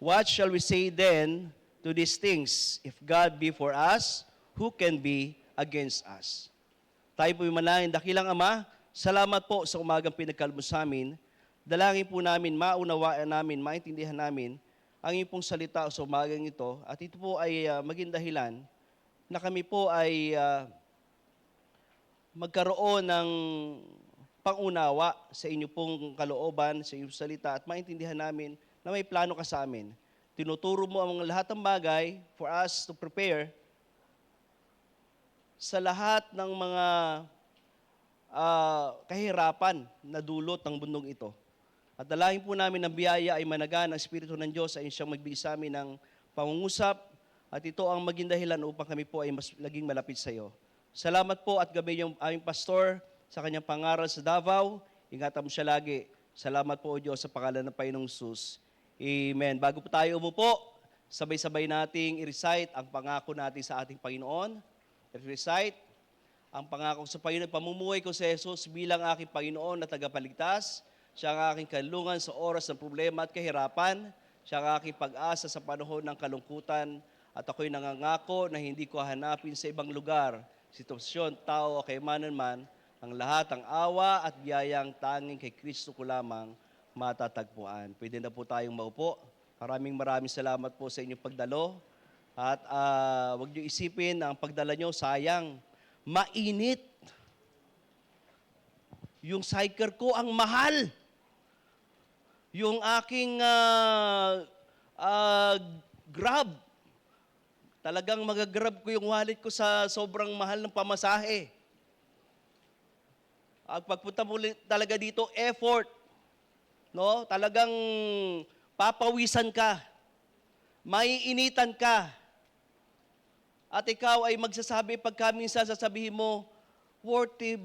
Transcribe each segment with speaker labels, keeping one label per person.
Speaker 1: What shall we say then to these things? If God be for us, who can be against us? Tayo po yung manalangin. Dakilang Ama, salamat po sa umagang pinagkaloob mo sa amin. Dalangin po namin, maunawaan namin, maintindihan namin ang iyong pong salita sa umagang ito. At ito po ay maging dahilan na kami po ay magkaroon ng pangunawa sa inyo pong kalooban, sa iyong salita, at maintindihan namin na may plano ka sa amin. Tinuturo mo ang lahat ng bagay for us to prepare sa lahat ng mga kahirapan na dulot ng bundong ito. At dalangin po namin ng biyaya ay managan ang Espiritu ng Diyos ay siyang magbigay sa amin ng pangungusap at ito ang maging dahilan upang kami po ay mas laging malapit sa iyo. Salamat po at gabi yung aming pastor sa kanyang pangaral sa Davao. Ingatan mo siya lagi. Salamat po o Diyos sa pangalan ng Panginoong Jesus. Amen. Bago po tayo umupo, sabay-sabay nating i-recite ang pangako natin sa ating Panginoon. I-recite ang pangako sa Panginoon. Pamumuhay ko si Jesus bilang aking Panginoon na tagapagligtas. Siya ang aking kanlungan sa oras ng problema at kahirapan. Siya ang aking pag-asa sa panahon ng kalungkutan. At ako'y nangangako na hindi ko hanapin sa ibang lugar, sitwasyon, tao o kaymanan man, ang lahat ng awa at biyayang tanging kay Kristo ko lamang matatagpuan. Pwede na po tayong maupo. Maraming salamat po sa inyong pagdalo. At huwag niyo isipin na ang pagdala niyo sayang. Mainit. Yung cycle ko ang mahal. Yung aking Grab. Talagang magagrab ko yung wallet ko sa sobrang mahal ng pamasahe. Ang pagpunta mo talaga dito, effort. No? Talagang papawisan ka. Maiinitan ka. At ikaw ay magsasabi, pagka minsan sasabihin mo, worth it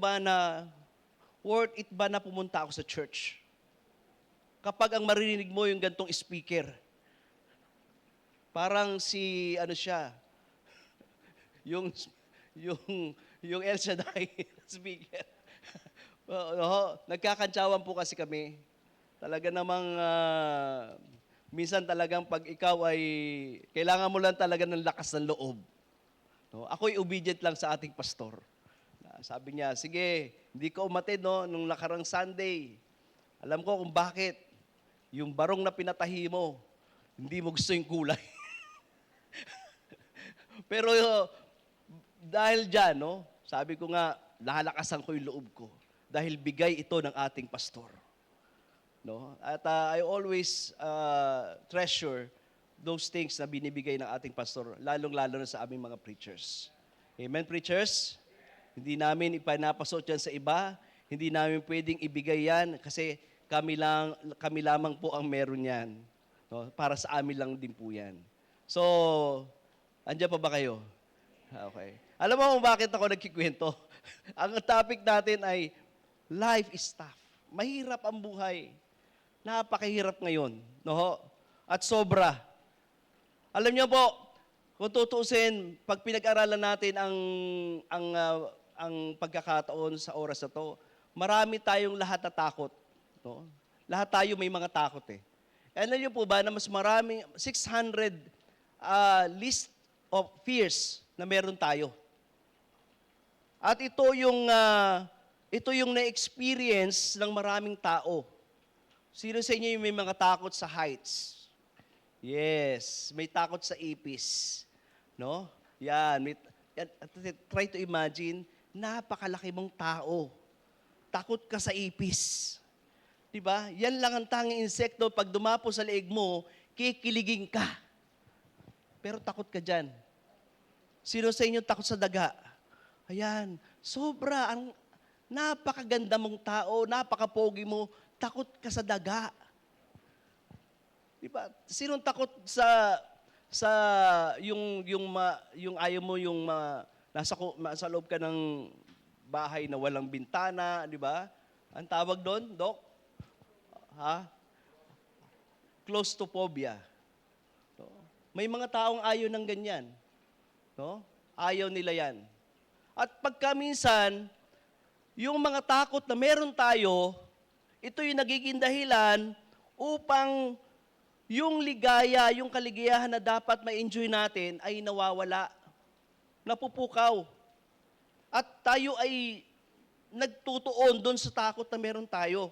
Speaker 1: ba na pumunta ako sa church? Kapag ang maririnig mo yung gantong speaker, parang si, yung El Shaddai speaker. Nagkakantsawan po kasi kami. Talaga namang, minsan talagang pag ikaw ay, kailangan mo lang talaga ng lakas ng loob. No? Ako'y obedient lang sa ating pastor. Sabi niya, sige, hindi ka umatid nung nakarang Sunday. Alam ko kung bakit. Yung barong na pinatahi mo, hindi mo gusto yung kulay. Pero dahil dyan, sabi ko nga, lalakasan ko yung loob ko. Dahil bigay ito ng ating pastor. No? At I always treasure those things na binibigay ng ating pastor, lalong-lalo na sa aming mga preachers. Amen, preachers? Hindi namin ipanapasot yan sa iba. Hindi namin pwedeng ibigay yan kasi kami lamang po ang meron yan. No? Para sa amin lang din po yan. So, andyan pa ba kayo? Okay. Alam mo kung bakit ako nagkikwento? Ang topic natin ay life is tough. Mahirap ang buhay. Napakahirap ngayon. No? At sobra. Alam niyo po, kung tutuusin, pag pinag-aralan natin ang pagkakataon sa oras na to, marami tayong lahat na takot. No? Lahat tayo may mga takot eh. Alam niyo po ba na mas maraming 600 list of fears na meron tayo. At ito yung na-experience ng maraming tao. Sino sa inyo yung may mga takot sa heights? Yes, may takot sa ipis. No? Yan, try to imagine, napakalaki mong tao. Takot ka sa ipis. 'Di ba? Yan lang ang tanging insekto, pag dumapo sa leeg mo, kikiligin ka. Pero takot ka diyan. Sino sa inyo takot sa daga? Ayan, sobra ang napakaganda mong tao, napakapogi mo, takot ka sa daga. Diba? Sinong takot sa yung ayaw mo yung nasa loob ka ng bahay na walang bintana, di ba? Ang tawag doon, Doc? Claustrophobia. No? May mga taong ayaw ng ganyan. No? Ayaw nila yan. At pagka minsan, yung mga takot na meron tayo, ito yung nagiging dahilan upang yung ligaya, yung kaligayahan na dapat ma-enjoy natin ay nawawala, napupukaw. At tayo ay nagtutuon doon sa takot na meron tayo.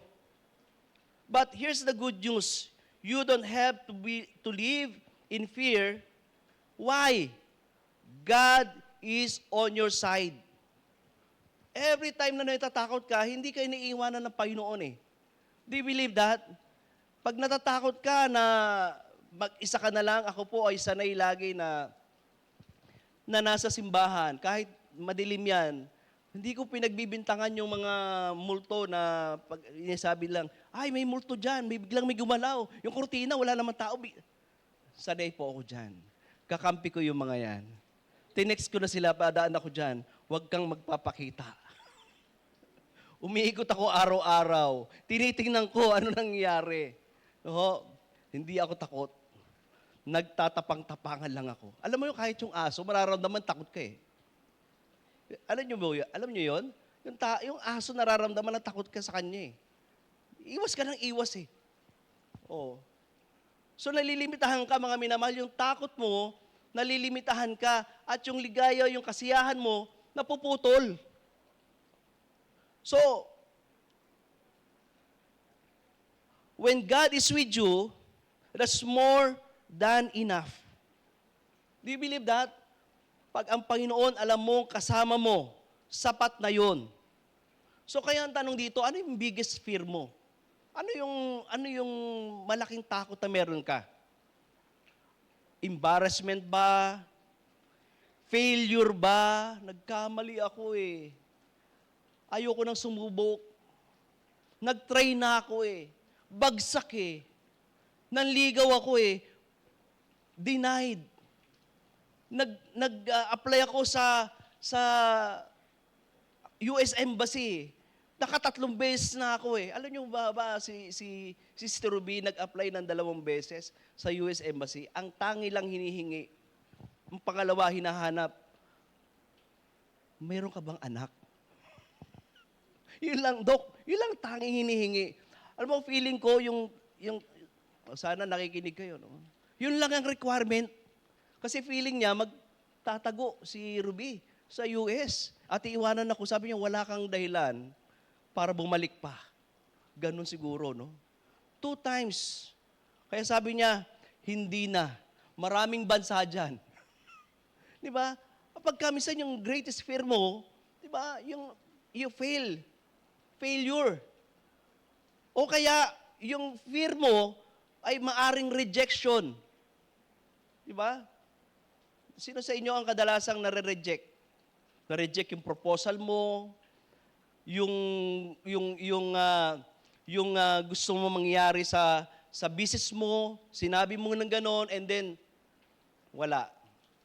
Speaker 1: But here's the good news. You don't have to live in fear. Why? God is on your side. Every time na natatakot ka, hindi ka iniiwanan ng Panginoon eh. Do you believe that? Pag natatakot ka na mag-isa ka na lang, ako po ay sanay lagi na nasa simbahan. Kahit madilim yan, hindi ko pinagbibintangan yung mga multo na pag inasabi lang, ay may multo dyan, biglang may gumalaw. Yung kurtina, wala naman tao. Sanay po ako dyan. Kakampi ko yung mga yan. Tinext ko na sila, padaan ako dyan, huwag kang magpapakita. Umiikot ako araw-araw. Tinitingnan ko ano nangyayari. No, hindi ako takot. Nagtatapang-tapangan lang ako. Alam mo yung kahit yung aso, mararamdaman takot ka eh. Alam niyo yun? Yung aso nararamdaman na takot ka sa kanya eh. Iwas ka ng iwas eh. Oh. So nalilimitahan ka mga minamahal, yung takot mo, nalilimitahan ka, at yung ligaya, yung kasiyahan mo, napuputol. So, when God is with you, that's more than enough. Do you believe that? Pag ang Panginoon, alam mo, kasama mo, sapat na yon. So kaya ang tanong dito, ano yung biggest fear mo? Ano yung malaking takot na meron ka? Embarrassment ba? Failure ba? Nagkamali ako eh. Ayoko nang sumubok. Nag-try na ako eh. Bagsak eh. Nanligaw ako eh. Denied. Nag-apply ako sa US Embassy. Nakatatlong beses na ako eh. Alam niyo ba si Sister Ruby nag-apply ng 2 beses sa US Embassy. Ang tangi lang hinihingi. Ang pangalawa hinahanap, mayroon ka bang anak? Yun lang, Dok. Yun lang tanging hinihingi. Alam mo, feeling ko sana nakikinig kayo, no? Yun lang ang requirement. Kasi feeling niya, magtatago si Ruby sa US. At iiwanan ako, sabi niya, wala kang dahilan para bumalik pa. Ganun siguro, no? 2 times. Kaya sabi niya, hindi na. Maraming bansa dyan. Di ba? Kapag minsan yung greatest fear mo, di ba, you fail. Failure. O kaya, yung fear mo ay maaring rejection. Di ba? Sino sa inyo ang kadalasang nare-reject? Na-reject yung proposal mo, yung gusto mo mangyari sa business mo, sinabi mo ng ganon, and then, wala.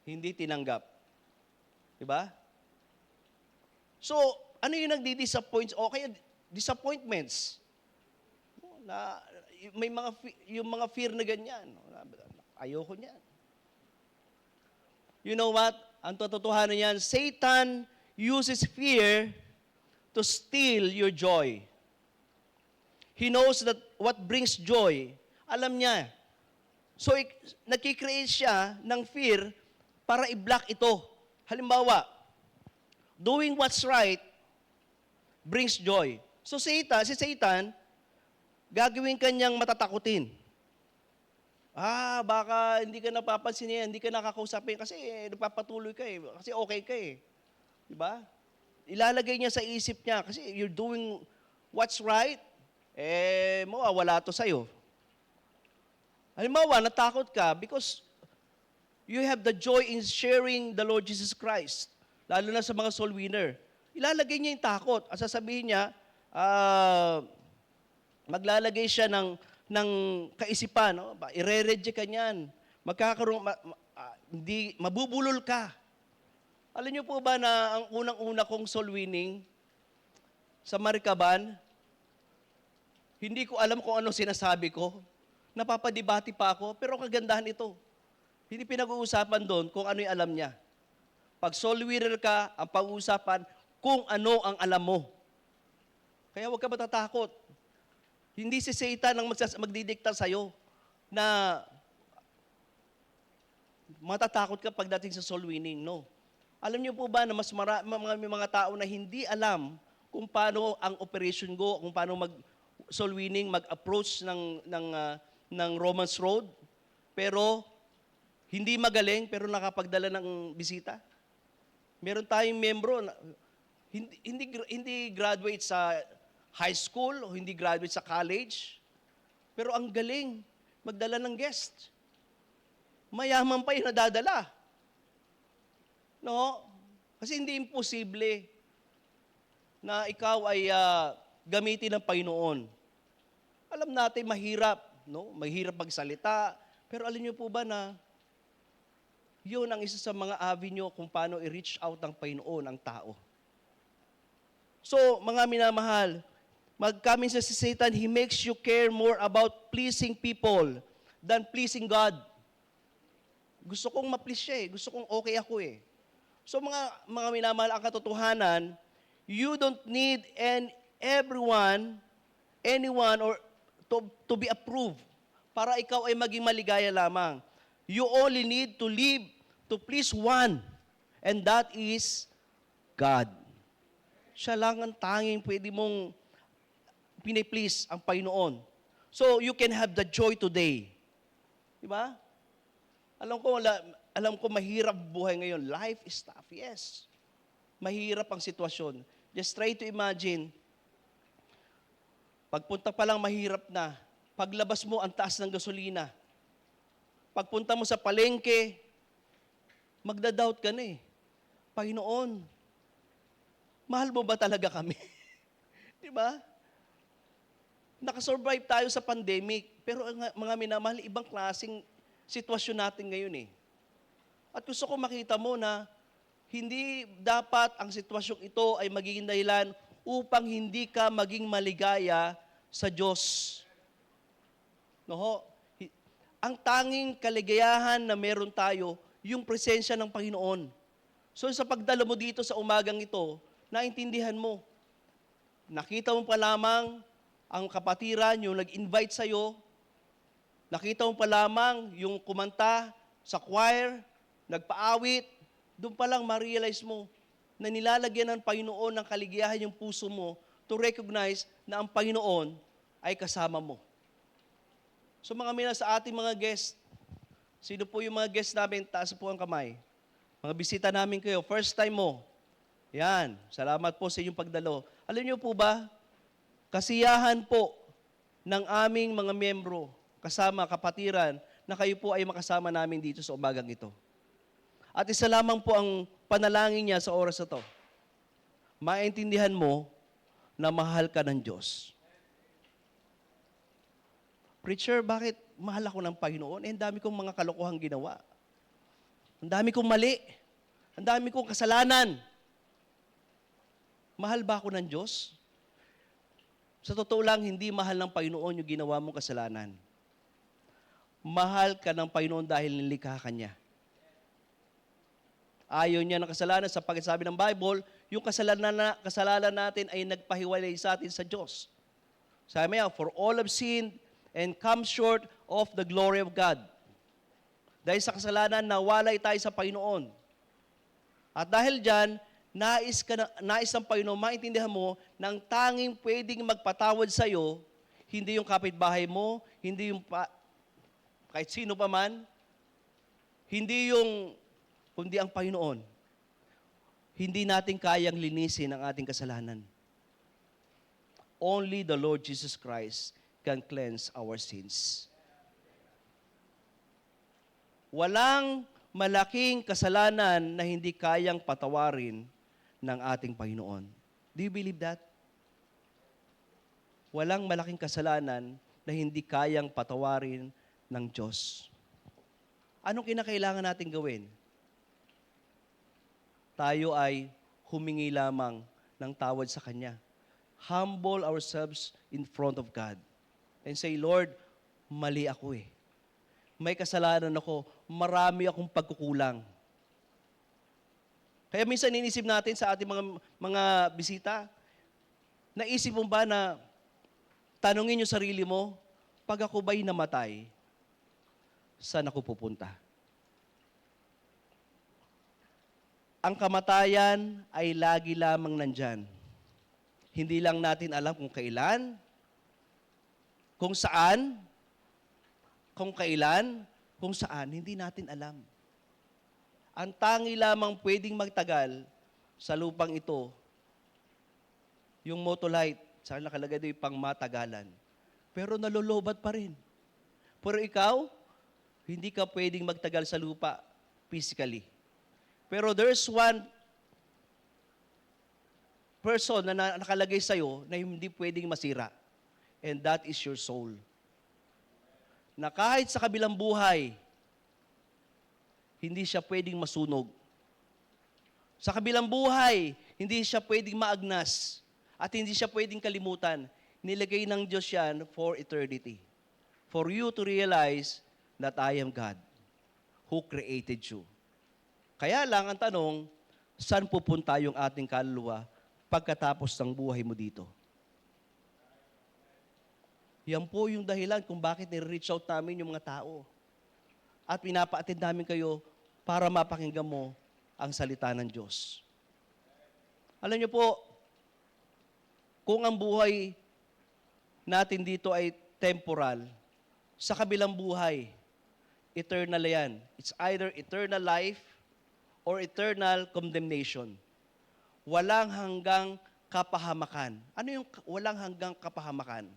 Speaker 1: Hindi tinanggap. Diba? So, ano yung nagdi-disappoint? O kaya, disappointments. Yung mga fear na ganyan. Ayoko niyan. You know what? Ang totohanan niyan, Satan uses fear to steal your joy. He knows that what brings joy, alam niya. So, nagkikreate siya ng fear para i-block ito. Halimbawa, doing what's right brings joy. So, si Satan, gagawin kanyang matatakutin. Baka hindi ka napapansin niya, hindi ka nakakausapin kasi nagpapatuloy ka eh, kasi okay ka eh. Diba? Ilalagay niya sa isip niya kasi you're doing what's right, mawawala to sa'yo. Halimbawa, natakot ka because you have the joy in sharing the Lord Jesus Christ, lalo na sa mga soul winner. Ilalagay niya yung takot at sasabihin niya, maglalagay siya ng kaisipan, no? Ire-reject ka niyan. Magkakaroon, mabubulol ka. Alam niyo po ba na ang unang-una kong soul winning sa Maricaban, hindi ko alam kung ano sinasabi ko. Napapadibati pa ako, pero kagandahan ito. Hindi pinag-uusapan doon kung ano yung alam niya. Pag soul winner ka, ang pag-uusapan kung ano ang alam mo. Kaya huwag ka matatakot. Hindi si Satan ang magdidikta sa'yo. na matatakot ka pagdating sa soul winning. No. Alam niyo po ba na may mga tao na hindi alam kung paano ang operation go, kung paano mag soul winning, mag-approach ng Romans Road, pero hindi magaling, pero nakapagdala ng bisita. Meron tayong membro na hindi graduate sa high school o hindi graduate sa college, pero ang galing magdala ng guest. Mayaman pa yung nadadala. No? Kasi hindi imposible na ikaw ay gamitin ng Panginoon. Alam natin mahirap, no? Mahirap magsalita, pero alam niyo po ba na yun ang isa sa mga avenue kung paano i-reach out ng Panginoon ang tao. So, mga minamahal, magkamin sa si Satan, he makes you care more about pleasing people than pleasing God. Gusto kong ma-please siya eh. Gusto kong okay ako eh. So, mga minamahal, ang katotohanan, you don't need anyone or to be approved para ikaw ay maging maligaya lamang. You only need to live to please one, and that is God. Siya lang ang tanging pwede mong piniplease ang Panginoon. So, you can have the joy today. Diba? Alam ko mahirap buhay ngayon. Life is tough, yes. Mahirap ang sitwasyon. Just try to imagine, pagpunta pa lang mahirap na, paglabas mo ang taas ng gasolina, pagpunta mo sa palengke, magda-doubt ka na eh. Panginoon, mahal mo ba talaga kami? Di ba? Nakasurvive tayo sa pandemic, pero mga minamahal, ibang klaseng sitwasyon natin ngayon eh. At gusto ko makita mo na hindi dapat ang sitwasyong ito ay magiging dahilan upang hindi ka maging maligaya sa Diyos. No? Ang tanging kaligayahan na meron tayo, yung presensya ng Panginoon. So sa pagdala mo dito sa umagang ito, naintindihan mo. Nakita mo pa lamang ang kapatiran, yung nag-invite sa'yo. Nakita mo pa lamang yung kumanta sa choir, nagpaawit. Doon pa lang ma-realize mo na nilalagyan ng Panginoon ng kaligayahan yung puso mo to recognize na ang Panginoon ay kasama mo. So sa ating mga guest, sino po yung mga guest namin? Taas po ang kamay. Mga bisita namin kayo, first time mo. Yan, salamat po sa inyong pagdalo. Alam niyo po ba, kasiyahan po ng aming mga membro, kasama kapatiran, na kayo po ay makasama namin dito sa umagang ito. At isa lamang po ang panalangin niya sa oras na to. Maintindihan mo na mahal ka ng Diyos. Preacher, bakit mahal ako ng Panginoon? Ang dami kong mga kalokohang ginawa. Ang dami kong mali. Ang dami kong kasalanan. Mahal ba ako ng Diyos? Sa totoo lang, hindi mahal ng Panginoon yung ginawa mong kasalanan. Mahal ka ng Panginoon dahil nilikha ka niya. Ayaw niya ng kasalanan sapagkat sabi ng Bible, yung kasalanan natin ay nagpahiwalay sa atin sa Diyos. Sabi niya, for all have sinned and come short of the glory of God. Dahil sa kasalanan, nawalay tayo sa Panginoon. At dahil dyan, nais ng Panginoon, maintindihan mo, na ang tanging pwedeng magpatawad sa iyo, hindi yung kapitbahay mo, hindi yung kahit sino pa man, kundi ang Panginoon. Hindi natin kayang linisin ang ating kasalanan. Only the Lord Jesus Christ can cleanse our sins. Walang malaking kasalanan na hindi kayang patawarin ng ating Panginoon. Do you believe that? Walang malaking kasalanan na hindi kayang patawarin ng Diyos. Anong kinakailangan natin gawin? Tayo ay humingi lamang ng tawad sa Kanya. Humble ourselves in front of God. And say, Lord, mali ako eh. May kasalanan ako, marami akong pagkukulang. Kaya minsan inisip natin sa ating mga bisita, naisip mo ba na tanungin yung sarili mo, pag ako ba'y namatay, saan ako pupunta? Ang kamatayan ay lagi lamang nandyan. Hindi lang natin alam kung kailan, kung saan, kung saan, hindi natin alam. Ang tangi lamang pwedeng magtagal sa lupang ito, yung motolite, saan nakalagay doon yung pangmatagalan. Pero nalolobat pa rin. Pero ikaw, hindi ka pwedeng magtagal sa lupa physically. Pero there's one person na nakalagay sa'yo na hindi pwedeng masira. And that is your soul. Na kahit sa kabilang buhay, hindi siya pwedeng masunog. Sa kabilang buhay, hindi siya pwedeng maagnas at hindi siya pwedeng kalimutan. Nilagay ng Diyos yan for eternity. For you to realize that I am God who created you. Kaya lang ang tanong, saan pupunta yung ating kaluluwa pagkatapos ng buhay mo dito? Yan po yung dahilan kung bakit nire-reach out namin yung mga tao. At pinapa-attend namin kayo para mapakinggan mo ang salita ng Diyos. Alam niyo po, kung ang buhay natin dito ay temporal, sa kabilang buhay, eternal yan. It's either eternal life or eternal condemnation. Walang hanggang kapahamakan. Ano yung walang hanggang kapahamakan?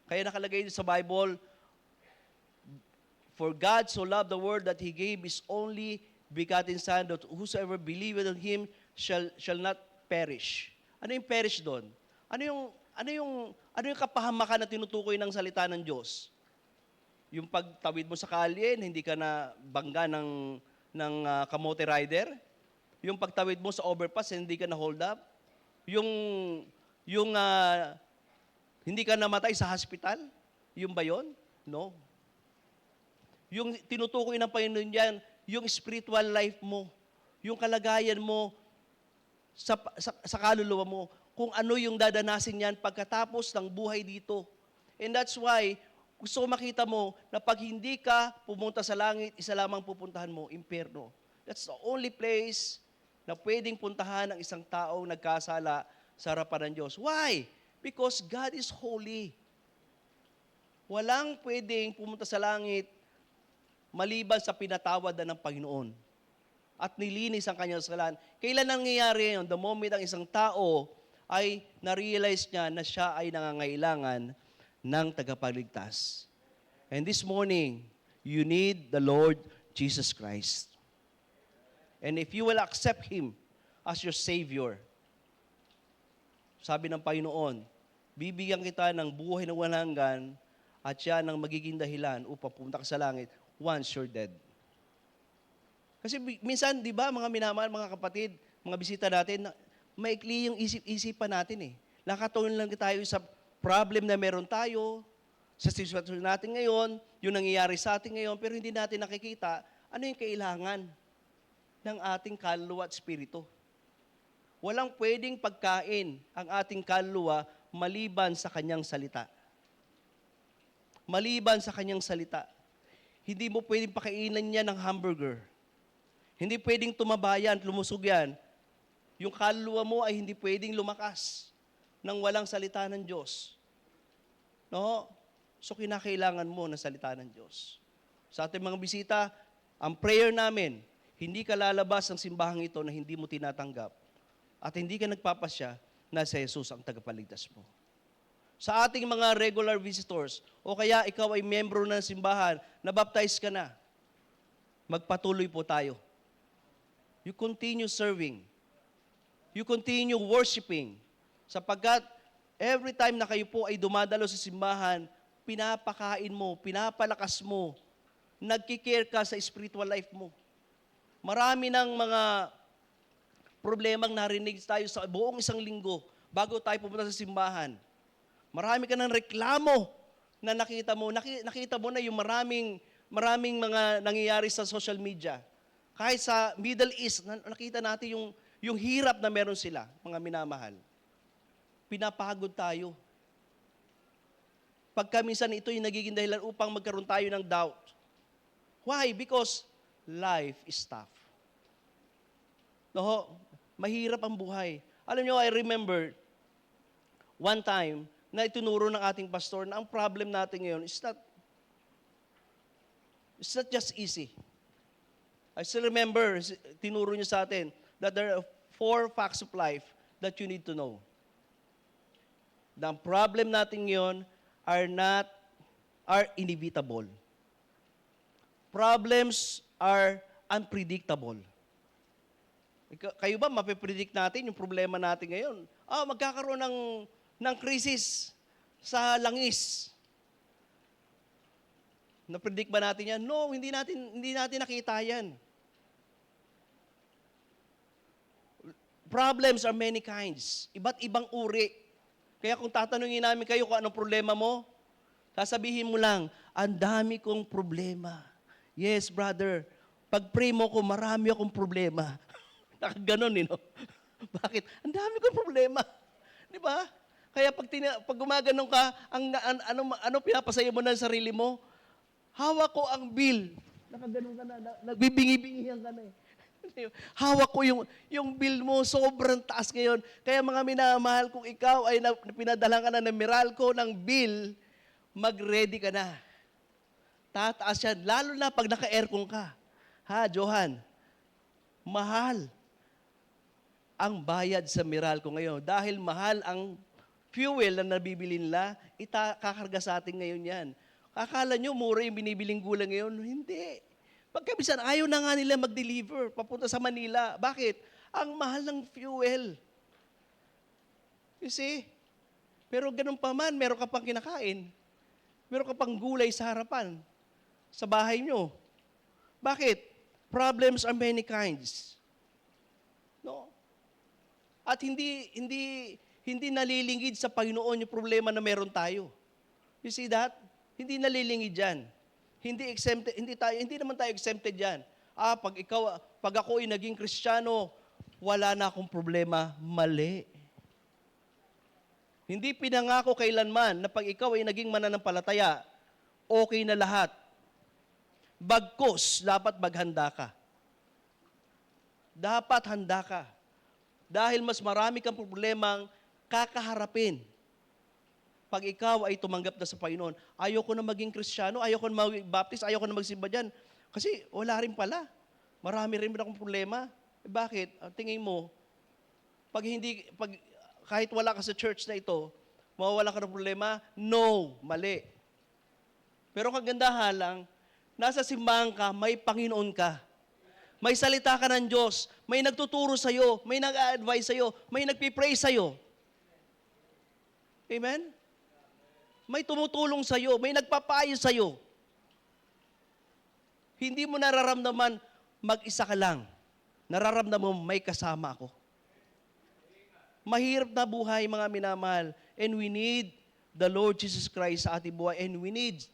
Speaker 1: Kaya nakalagay sa Bible, for God so loved the world that He gave His only begotten Son, that whosoever believeth on Him shall not perish. Ano yung perish doon? Ano yung kapahamakan na tinutukoy ng salita ng Diyos? Yung pagtawid mo sa kalye, hindi ka na bangga ng kamote rider? Yung pagtawid mo sa overpass, hindi ka na hold up? Yung hindi ka namatay sa hospital? Yung ba yun? No. Yung tinutukoy ng Panginoon yan, yung spiritual life mo, yung kalagayan mo sa kaluluwa mo, kung ano yung dadanasin yan pagkatapos ng buhay dito. And that's why, gusto ko makita mo na pag hindi ka pumunta sa langit, isa lamang pupuntahan mo, impyerno. That's the only place na pwedeng puntahan ng isang taong nagkasala sa harapan ng Diyos. Why? Because God is holy. Walang pwedeng pumunta sa langit maliban sa pinatawad na ng Panginoon at nilinis ang kanyang kasalanan. Kailan nangyayari yun? The moment ang isang tao ay na-realize niya na siya ay nangangailangan ng tagapagligtas. And this morning, you need the Lord Jesus Christ. And if you will accept Him as your Savior, sabi ng Panginoon, bibigyan kita ng buhay na walang hanggan at yan ang magiging dahilan upang pumunta ka sa langit once you're dead. Kasi minsan, di ba, mga minamahal, mga kapatid, mga bisita natin, maikli yung isip-isipan natin eh. Nakatuon lang tayo sa problem na meron tayo, sa sitwasyon natin ngayon, yung nangyayari sa atin ngayon, pero hindi natin nakikita ano yung kailangan ng ating kaluluwa at spirito. Walang pwedeng pagkain ang ating kaluluwa maliban sa kanyang salita. Maliban sa kanyang salita. Hindi mo pwedeng pakainan niya ng hamburger. Hindi pwedeng tumabayan, lumusog yan. Yung kaluluwa mo ay hindi pwedeng lumakas nang walang salita ng Diyos. No? So kinakailangan mo ng salita ng Diyos. Sa ating mga bisita, ang prayer namin, hindi ka lalabas ng simbahang ito na hindi mo tinatanggap at hindi ka nagpapasya na si Jesus ang tagapagligtas mo. Sa ating mga regular visitors, o kaya ikaw ay membro ng simbahan, nabaptize ka na, magpatuloy po tayo. You continue serving. You continue worshiping. Sapagkat every time na kayo po ay dumadalo sa simbahan, pinapakain mo, pinapalakas mo, nagkikare ka sa spiritual life mo. Marami ng mga problemang narinig tayo sa buong isang linggo bago tayo pumunta sa simbahan. Marami ka ng reklamo na nakita mo. Nakita mo na yung maraming mga nangyayari sa social media. Kahit sa Middle East, nakita natin yung hirap na meron sila, mga minamahal. Pinapagod tayo. Pagka minsan ito yung nagiging dahilan upang magkaroon tayo ng doubt. Why? Because life is tough. No, mahirap ang buhay. Alam niyo, I remember one time na itinuro ng ating pastor na ang problem natin ngayon is it's not just easy. I still remember, tinuro niya sa atin that there are 4 facts of life that you need to know. Na ang problem natin ngayon are inevitable. Problems are unpredictable. Kayo ba, mapipredict natin yung problema natin ngayon? Magkakaroon ng krisis sa langis. Na-predict ba natin yan? No, hindi natin nakita yan. Problems are many kinds. Iba't ibang uri. Kaya kung tatanungin namin kayo kung anong problema mo, sasabihin mo lang, ang dami kong problema. Yes, brother. Pag pray mo ko, marami akong problema. Nakaganon, no? Bakit? Ang dami kong problema. Di ba? Kaya pag gumaganon ka, ano pinapasaya mo na sa sarili mo? Hawak ko ang bill. Nakaganon ka na, nagbibingi-bingihan ka na eh. Hawak ko yung bill mo, sobrang taas ngayon. Kaya mga minamahal, kung ikaw ay pinadala ka na ng Meralco ng bill, mag-ready ka na. Tataas yan, lalo na pag naka-aircon ka. Ha, Johan? Mahal ang bayad sa Meralco ngayon. Dahil mahal ang fuel na nabibili nila, kakarga sa atin ngayon yan. Akala nyo, mura yung binibiling gulay ngayon? Hindi. Pagkabisan, ayaw na nga nila mag-deliver papunta sa Manila. Bakit? Ang mahal ng fuel. You see? Pero ganun pa man, meron ka pang kinakain. Meron ka pang gulay sa harapan, sa bahay nyo. Bakit? Problems are many kinds. No? At hindi nalilingid sa Panginoon yung problema na meron tayo. You see that? Hindi nalilingid yan. Hindi naman tayo exempted diyan. Pag ako ay naging Kristiyano, wala na akong problema. Mali. Hindi pinangako kailanman na pag ikaw ay naging mananampalataya, okay na lahat. Bagkus, dapat maghanda ka. Dapat handa ka. Dahil mas marami kang problemang kakaharapin. Pag ikaw ay tumanggap na sa Panginoon, ayoko na maging Kristiyano, ayoko na mag-baptist, ayoko na magsimba dyan. Kasi wala rin pala. Marami rin akong problema. Bakit? Tingin mo, kahit wala ka sa church na ito, mawawala ka ng problema? No, mali. Pero kagandahan lang, nasa simbahan ka, may Panginoon ka. May salita ka ng Diyos, may nagtuturo sa'yo, may nag-a-advise sa'yo, may nagpipray sa'yo. Amen? May tumutulong sa'yo, may nagpapayo sa'yo. Hindi mo nararamdaman mag-isa ka lang. Nararamdaman mo may kasama ako. Mahirap na buhay, mga minamahal. And we need the Lord Jesus Christ sa ating buhay. And we need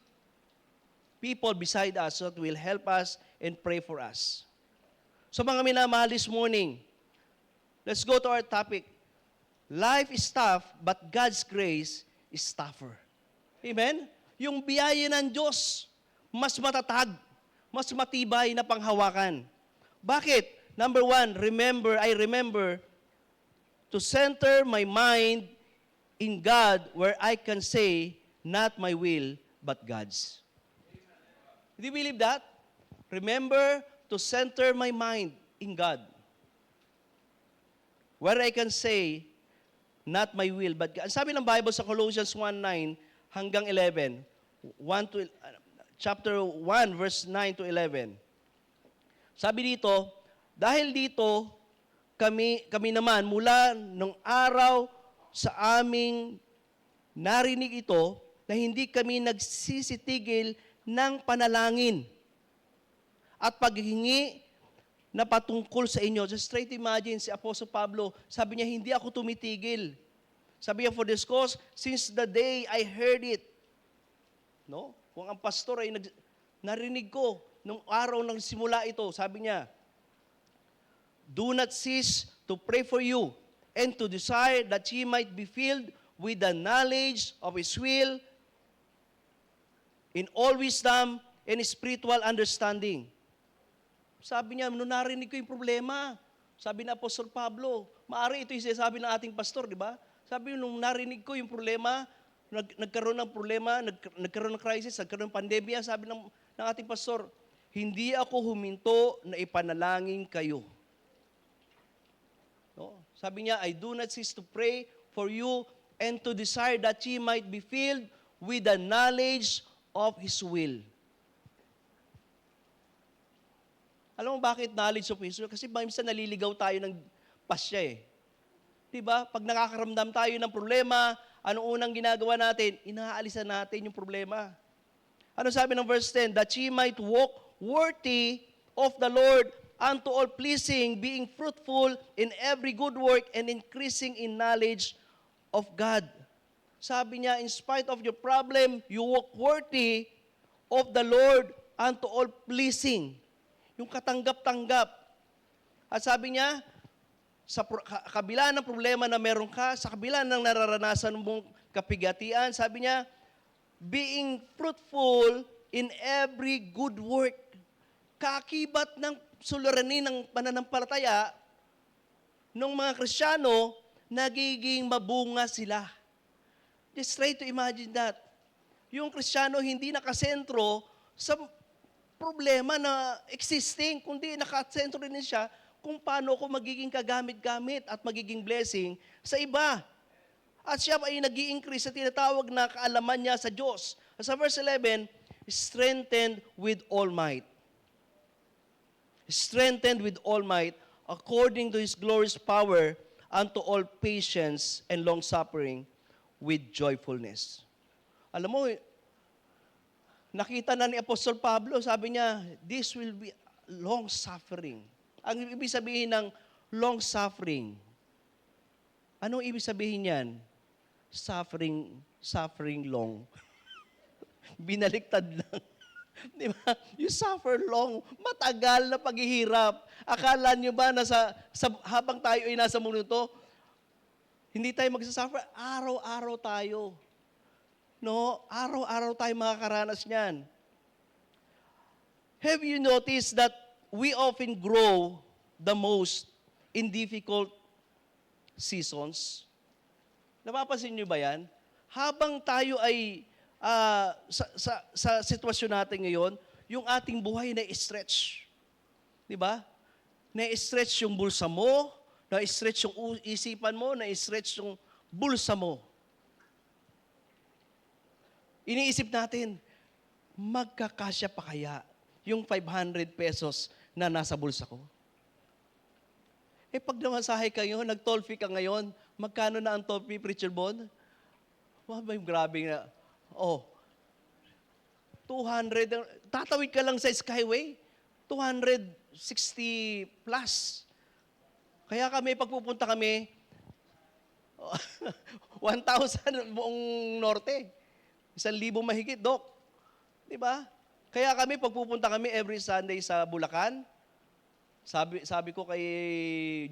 Speaker 1: people beside us that will help us and pray for us. So mga minamahal, this morning, let's go to our topic. Life is tough, but God's grace is tougher. Amen? Yung biyaya ng Diyos, mas matatag, mas matibay na panghawakan. Bakit? Number 1, I remember to center my mind in God where I can say, not my will, but God's. Do you believe that? Remember to center my mind in God. Where I can say, not my will, but God. Sabi ng Bible sa Colossians 1:9 hanggang 11, chapter 1, verse 9 to 11. Sabi dito, dahil dito, kami naman, mula nung araw sa aming narinig ito, na hindi kami nagsisitigil ng panalangin at paghingi na patungkol sa inyo. Just try to imagine si Apostle Pablo, sabi niya, hindi ako tumitigil. Sabi niya, for this cause, since the day I heard it. No? Kung ang pastor ay narinig ko, nung araw nang simula ito, sabi niya, do not cease to pray for you and to desire that ye might be filled with the knowledge of His will in all wisdom and spiritual understanding. Sabi niya, nung narinig ko yung problema, sabi ni Apostol Pablo, maari ito yung sinasabi ng ating pastor, di ba? Sabi nung narinig ko yung problema, nagkaroon ng problema, nagkaroon ng crisis, nagkaroon ng pandemya, sabi ng ating pastor, hindi ako huminto na ipanalangin kayo. No? Sabi niya, I do not cease to pray for you and to desire that ye might be filled with the knowledge of His will. Alam mo bakit knowledge of His will? Kasi minsan naliligaw tayo ng pasya eh. Diba? Pag nakakaramdam tayo ng problema, anong unang ginagawa natin? Inaalisan natin yung problema. Ano sabi ng verse 10? That ye might walk worthy of the Lord unto all pleasing, being fruitful in every good work and increasing in knowledge of God. Sabi niya, in spite of your problem, you walk worthy of the Lord unto all pleasing. Yung katanggap-tanggap. At sabi niya, sa kabila ng problema na meron ka, sa kabila ng nararanasan mong kapigatian, sabi niya, being fruitful in every good work. Kaakibat ng suliranin ng pananampalataya ng mga Kristiyano, nagiging mabunga sila. Just try to imagine that. Yung Kristiyano hindi nakasentro sa problema na existing, kundi nakasentro rin siya kung paano ako magiging kagamit-gamit at magiging blessing sa iba. At siya ay nag-i-increase sa tinatawag na kaalaman niya sa Diyos. Sa verse 11, strengthened with all might. Strengthened with all might, according to His glorious power, unto all patience and long-suffering with joyfulness. Alam mo, nakita na ni Apostol Pablo, sabi niya, this will be long-suffering. Ang ibig sabihin ng long-suffering, anong ibig sabihin yan? Suffering long. Binaliktad lang. Di ba? You suffer long. Matagal na paghihirap. Akala nyo ba na habang tayo ay nasa mundo to, hindi tayo magsasuffer? Araw-araw tayo. No? Araw-araw tayo makakaranas niyan. Have you noticed that we often grow the most in difficult seasons? Napapansin niyo ba yan? Habang tayo ay sa sitwasyon natin ngayon, yung ating buhay na-stretch. Di ba? Na-stretch yung bulsa mo, na-stretch yung isipan mo, na-stretch yung bulsa mo. Iniisip natin, magkakasya pa kaya yung 500 pesos na nasa bulsa ko? Pag namasahe kayo, nag-toll fee ka ngayon, magkano na ang toll fee, Preacher Bon? Grabe na. 200, tatawid ka lang sa Skyway, 260 plus. Kaya kami, pagpupunta kami, 1,000 buong norte. 1,000 mahigit, Dok. Di ba? Kaya kami, pagpupunta kami every Sunday sa Bulacan, sabi ko kay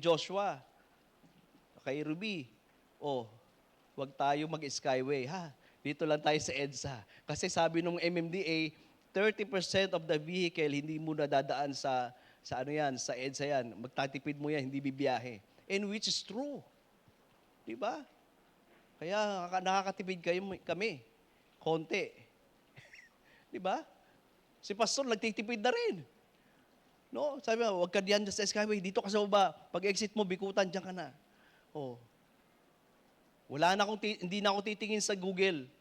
Speaker 1: Joshua, kay Ruby, wag tayo mag-Skyway, ha? Dito lang tayo sa EDSA. Kasi sabi nung MMDA, 30% of the vehicle hindi mo nadadaan sa EDSA yan. Magtatipid mo yan, hindi bibiyahe. And which is true. Di ba? Kaya nakakatipid kami. Konti. Di ba? Si pastor nagtitipid na rin. No? Sabi mo, huwag ka diyan sa Skyway, dito ka sa baba. Pag exit mo, bikutan, diyan ka na. Hindi na ako titingin sa Google.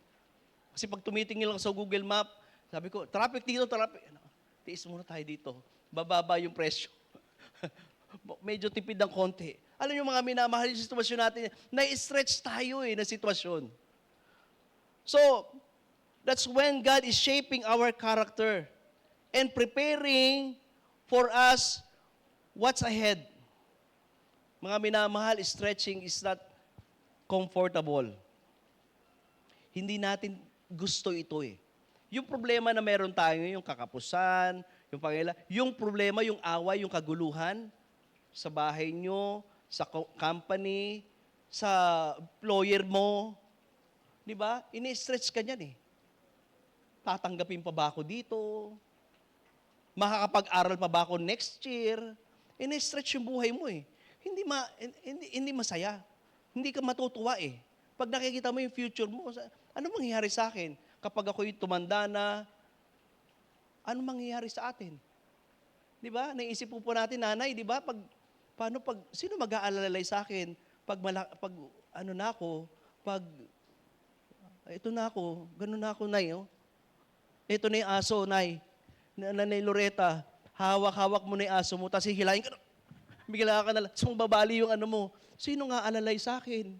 Speaker 1: Kasi pag tumitingin lang sa Google Map, sabi ko, traffic dito, traffic. Tiis muna tayo dito. Bababa yung presyo. Medyo tipid ng konti. Alam niyo mga minamahal yung sitwasyon natin, na-stretch tayo na sitwasyon. So, that's when God is shaping our character and preparing for us what's ahead. Mga minamahal, stretching is not comfortable. Hindi natin gusto ito Yung problema na meron tayo, yung kakapusan, yung problema, yung away, yung kaguluhan sa bahay nyo, sa company, sa employer mo, di ba? Ini-stretch ka niyan Tatanggapin pa ba ako dito? Makakapag-aral pa ba ako next year? Ini-stretch yung buhay mo eh. Hindi masaya. Hindi ka matutuwa eh. Pag nakikita mo yung future mo, ano mangyayari sa akin? Kapag ako'y tumanda na, ano mangyayari sa atin? Di ba? Naisip po natin, nanay, di ba? Sino mag-aalalay sa akin? Ano na ako, ito na ako, ganun na ako, nay. Oh. Ito na yung aso, nay. Nanay Loretta, hawak-hawak mo na yung aso mo, tapos hihilahin ka na. Bigla ka na lang, babali yung ano mo. Sino nga alalay sa akin?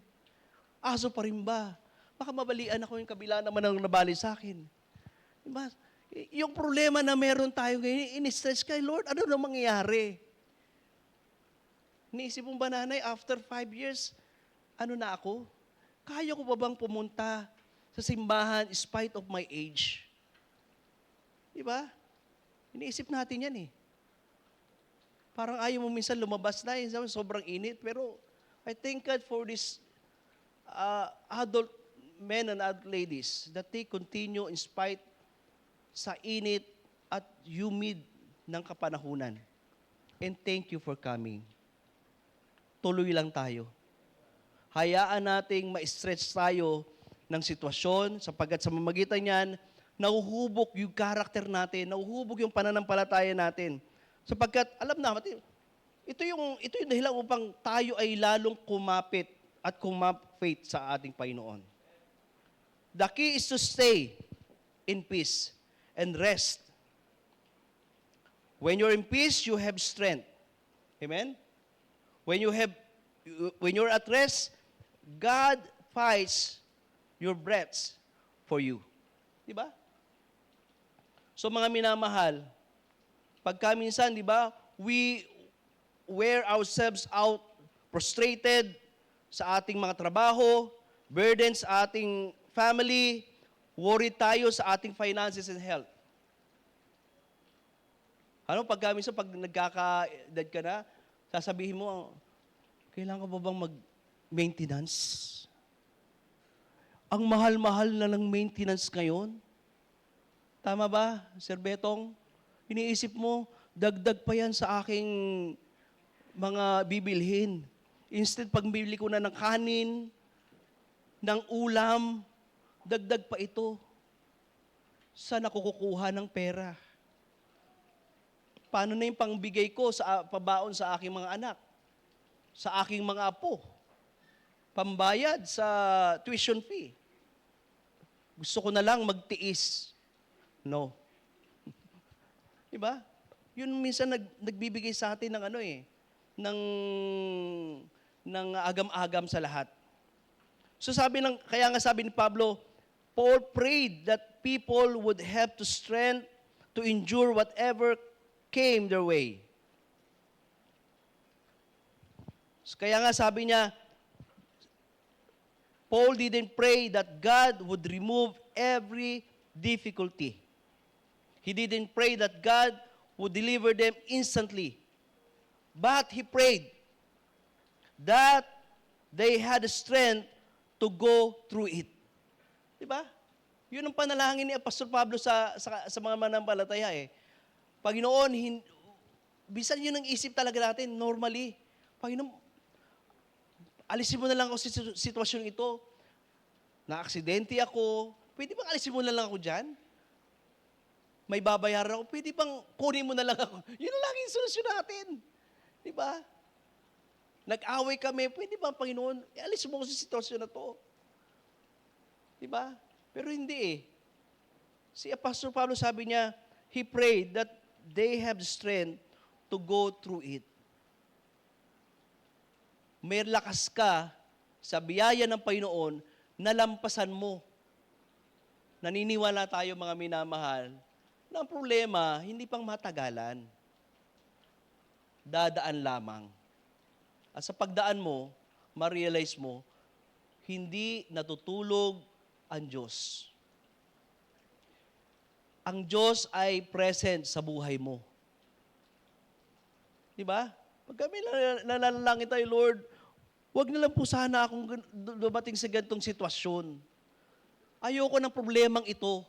Speaker 1: Aso pa rin ba? Baka mabalian ako yung kabila naman ang nabali sa akin. Diba? Yung problema na meron tayo ngayon, in-stress kay Lord, ano na mangyayari? Niisip mo ba, nanay, after 5 years, ano na ako? Kaya ko pa bang pumunta sa simbahan in spite of my age? Diba? Iniisip natin yan eh. Parang ayaw mo minsan lumabas na, sobrang init. Pero I thank God for this adult men and adult ladies that they continue in spite sa init at humid ng kapanahunan. And thank you for coming. Tuloy lang tayo. Hayaan nating ma-stretch tayo ng sitwasyon sapagkat sa mamagitan niyan, nauhubog yung karakter natin, nauhubog yung pananampalataya natin. Sapagkat, alam natin, ito yung dahilan upang tayo ay lalong kumapit at kumapit sa ating Panginoon. The key is to stay in peace and rest. When you're in peace, you have strength. Amen? When you're at rest, God fights your breaths for you. Diba? So mga minamahal, pagka minsan, di ba, we wear ourselves out, frustrated sa ating mga trabaho, burdens sa ating family, worried tayo sa ating finances and health. Ano, pagka minsan, pag nagkaka-edad ka na, sasabihin mo, kailangan ko ba bang mag-maintenance? Ang mahal-mahal na ng maintenance ngayon. Tama ba, Sir Betong? Iniisip mo, dagdag pa yan sa aking mga bibilhin. Instead, pag bibili ko na ng kanin, ng ulam, dagdag pa ito. Saan ako kukuha ng pera? Paano na yung pangbigay ko sa pabaon sa aking mga anak? Sa aking mga apo? Pambayad sa tuition fee? Gusto ko na lang magtiis. No. Diba? Yun minsan nagbibigay sa atin ng ng agam-agam sa lahat. So kaya nga sabi ni Pablo, Paul prayed that people would have the strength to endure whatever came their way. So kaya nga sabi niya, Paul didn't pray that God would remove every difficulty. He didn't pray that God would deliver them instantly. But he prayed that they had the strength to go through it. Diba? Yun ang panalangin ni Apostol Pablo sa mga manampalataya eh. Panginoon, bisan yun ang isip talaga natin, normally. Panginoon, alisin mo na lang ako sa sitwasyon ito. Na-aksidente ako. Pwede bang alisin mo na lang ako dyan? May babayaran ako. Pwede bang kunin mo na lang ako? Yun ang laging solusyon natin. Diba? Nag-away kami. Pwede bang, Panginoon, alisin mo ako sa sitwasyon na to? Diba? Pero hindi eh. Si Apostol Pablo sabi niya, he prayed that they have the strength to go through it. May lakas ka sa biyaya ng Panginoon na lampasan mo. Naniniwala tayo mga minamahal na ang problema hindi pang matagalan. Dadaan lamang. At sa pagdaan mo, ma-realize mo, hindi natutulog ang Diyos. Ang Diyos ay present sa buhay mo. Di ba? Pag kami nalalangin tayo, Lord, wag na lang po sana akong dumating sa ganitong sitwasyon. Ayoko ng problemang ito.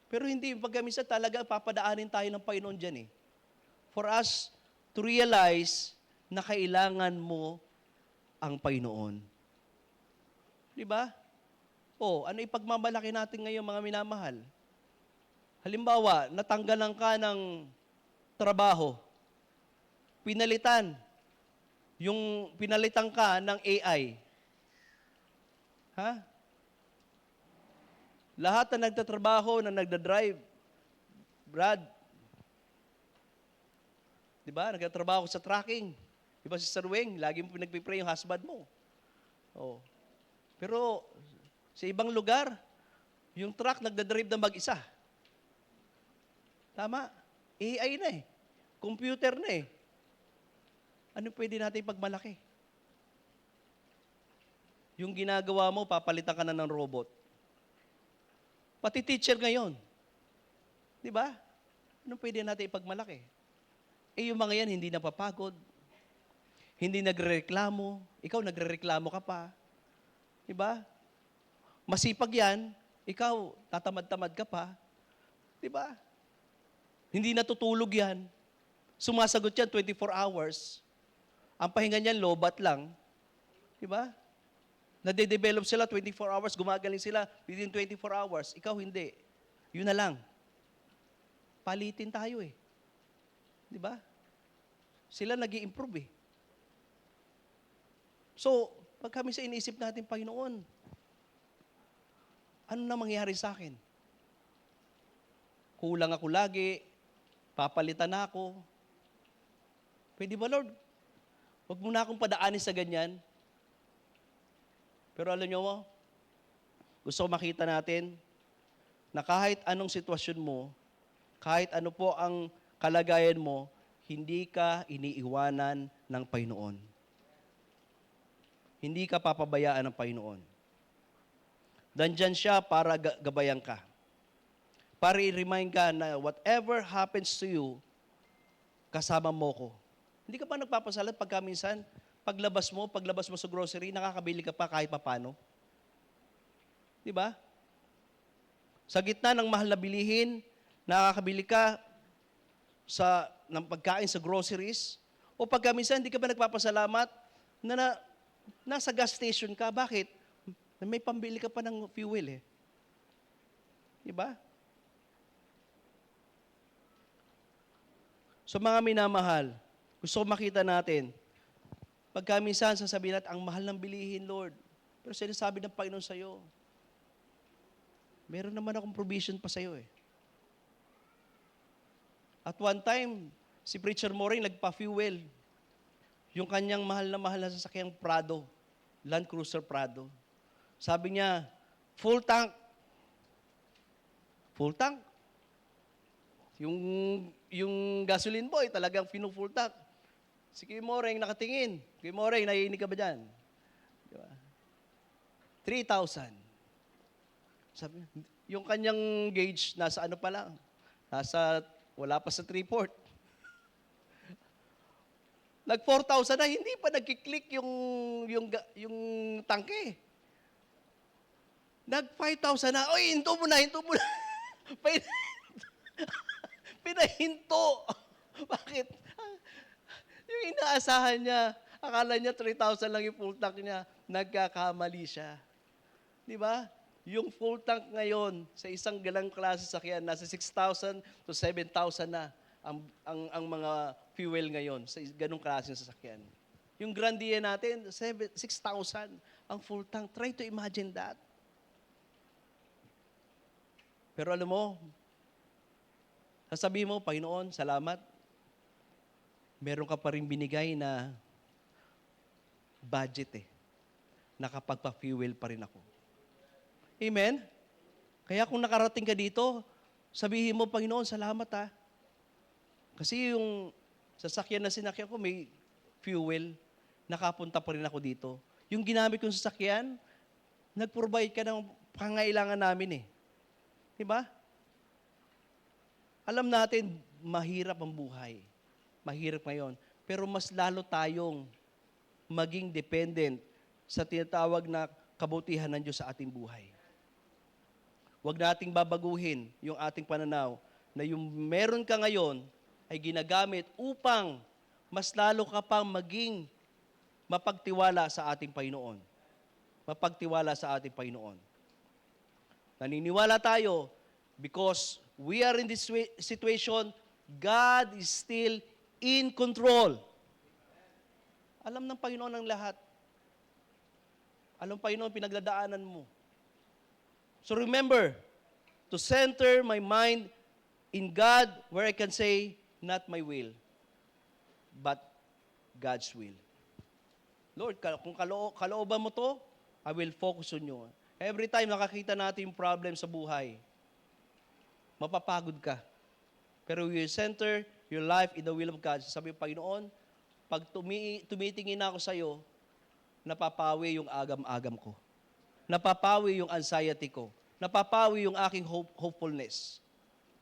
Speaker 1: Pero hindi, pagka minsan talaga papadaanin tayo ng Panginoon dyan eh. For us to realize na kailangan mo ang Panginoon. Di ba? Ano ipagmamalaki natin ngayon mga minamahal? Halimbawa, natanggalan ka ng trabaho. Pinalitan ka ng AI. Ha? Lahat na nagtatrabaho, na nagdadrive, Brad, di ba? Nagtatrabaho sa tracking. Di ba si Sir Weng, lagi mo pinagpipray yung husband mo. Oh. Pero sa ibang lugar, yung truck nagdadrive na mag-isa. Tama? AI na eh. Computer na eh. Ano pwede natin pagmalaki? Yung ginagawa mo, papalitan ka na ng robot. Pati teacher ngayon. Di ba? Ano pwede natin ipagmalaki? Yung mga yan, hindi napapagod. Hindi nagrereklamo. Ikaw, nagrereklamo ka pa. Di ba? Masipag yan. Ikaw, tatamad-tamad ka pa. Di ba? Hindi natutulog yan. Sumasagot yan 24 hours. Ang pahinga niyan, lobat lang. Di ba? Nade-develop sila 24 hours, gumagaling sila within 24 hours. Ikaw hindi. Yun na lang. Palitin tayo eh. Di ba? Sila nag-i-improve eh. So, pag kami sa iniisip natin, Panginoon, ano na mangyayari sa akin? Kulang ako lagi, papalitan na ako. Pwede ba, Lord? Huwag mo na akong padaanin sa ganyan. Pero alam nyo mo, gusto ko makita natin na kahit anong sitwasyon mo, kahit ano po ang kalagayan mo, hindi ka iniiwanan ng Panginoon. Hindi ka papabayaan ng Panginoon. Nandyan siya para gabayan ka. Para i-remind ka na whatever happens to you, kasama mo ko. Hindi ka ba nagpapasalat pagka minsan, paglabas mo sa grocery, nakakabili ka pa kahit papano? Di ba? Sa gitna ng mahal na bilihin, nakakabili ka ng pagkain sa groceries, o pagka minsan hindi ka ba nagpapasalamat na nasa gas station ka, bakit? May pambili ka pa ng fuel eh. Di ba? So mga minamahal, gusto ko makita natin, pagka minsan sasabihin natin, ang mahal ng bilihin, Lord. Pero sinasabi ng Panginoon sa'yo, meron naman akong provision pa sa'yo eh. At one time, si Preacher Moring nagpa-fuel. Yung kanyang mahal na sasakyang Prado, Land Cruiser Prado. Sabi niya, full tank. Full tank. Yung gasoline boy, talagang full tank. Si Kuya Moring nakatingin. Kuya Moring, naiinig ka ba dyan? Diba? 3,000. Sabi, yung kanyang gauge, nasa ano pa lang? Wala pa sa 3/4. Nag 4,000 na, hindi pa nagkiklik yung tangke. Nag 5,000 na, oy, hinto mo na. Pinahinto. Bakit? Yung inaasahan niya, akala niya 3,000 lang yung full tank niya, nagkakamali siya. Di ba? Yung full tank ngayon, sa isang galang klase sakyan, nasa 6,000 to 7,000 na ang mga fuel ngayon sa ganung klase ng sasakyan. Yung Grandia natin, 6,000 ang full tank. Try to imagine that. Pero alam mo, sasabihin mo, Panginoon, salamat. Meron ka pa rin binigay na budget eh. Nakapagpa-fuel pa rin ako. Amen? Kaya kung nakarating ka dito, sabihin mo, Panginoon, salamat ha. Kasi yung sasakyan na sinakyan ko, may fuel, nakapunta pa rin ako dito. Yung ginamit kong sasakyan, nag-provide ka ng pangailangan namin eh. Diba? Alam natin, mahirap ang buhay. Mahirap ngayon. Pero mas lalo tayong maging dependent sa tinatawag na kabutihan ng Diyos sa ating buhay. Huwag nating babaguhin yung ating pananaw na yung meron ka ngayon ay ginagamit upang mas lalo ka pang maging mapagtiwala sa ating Panginoon. Mapagtiwala sa ating Panginoon. Naniniwala tayo because we are in this situation, God is still in control. Alam ng Panginoon ang lahat. Alam ng Panginoon pinagdadaanan mo. So remember, to center my mind in God where I can say, not my will, but God's will. Lord, kung kalooban mo to, I will focus on you. Every time nakakita natin yung problem sa buhay, mapapagod ka. Pero you center your life in the will of God. Sabi ng Panginoon, pag tumitingin ako sa iyo, napapawi yung agam-agam ko. Napapawi yung anxiety ko. Napapawi yung aking hopefulness.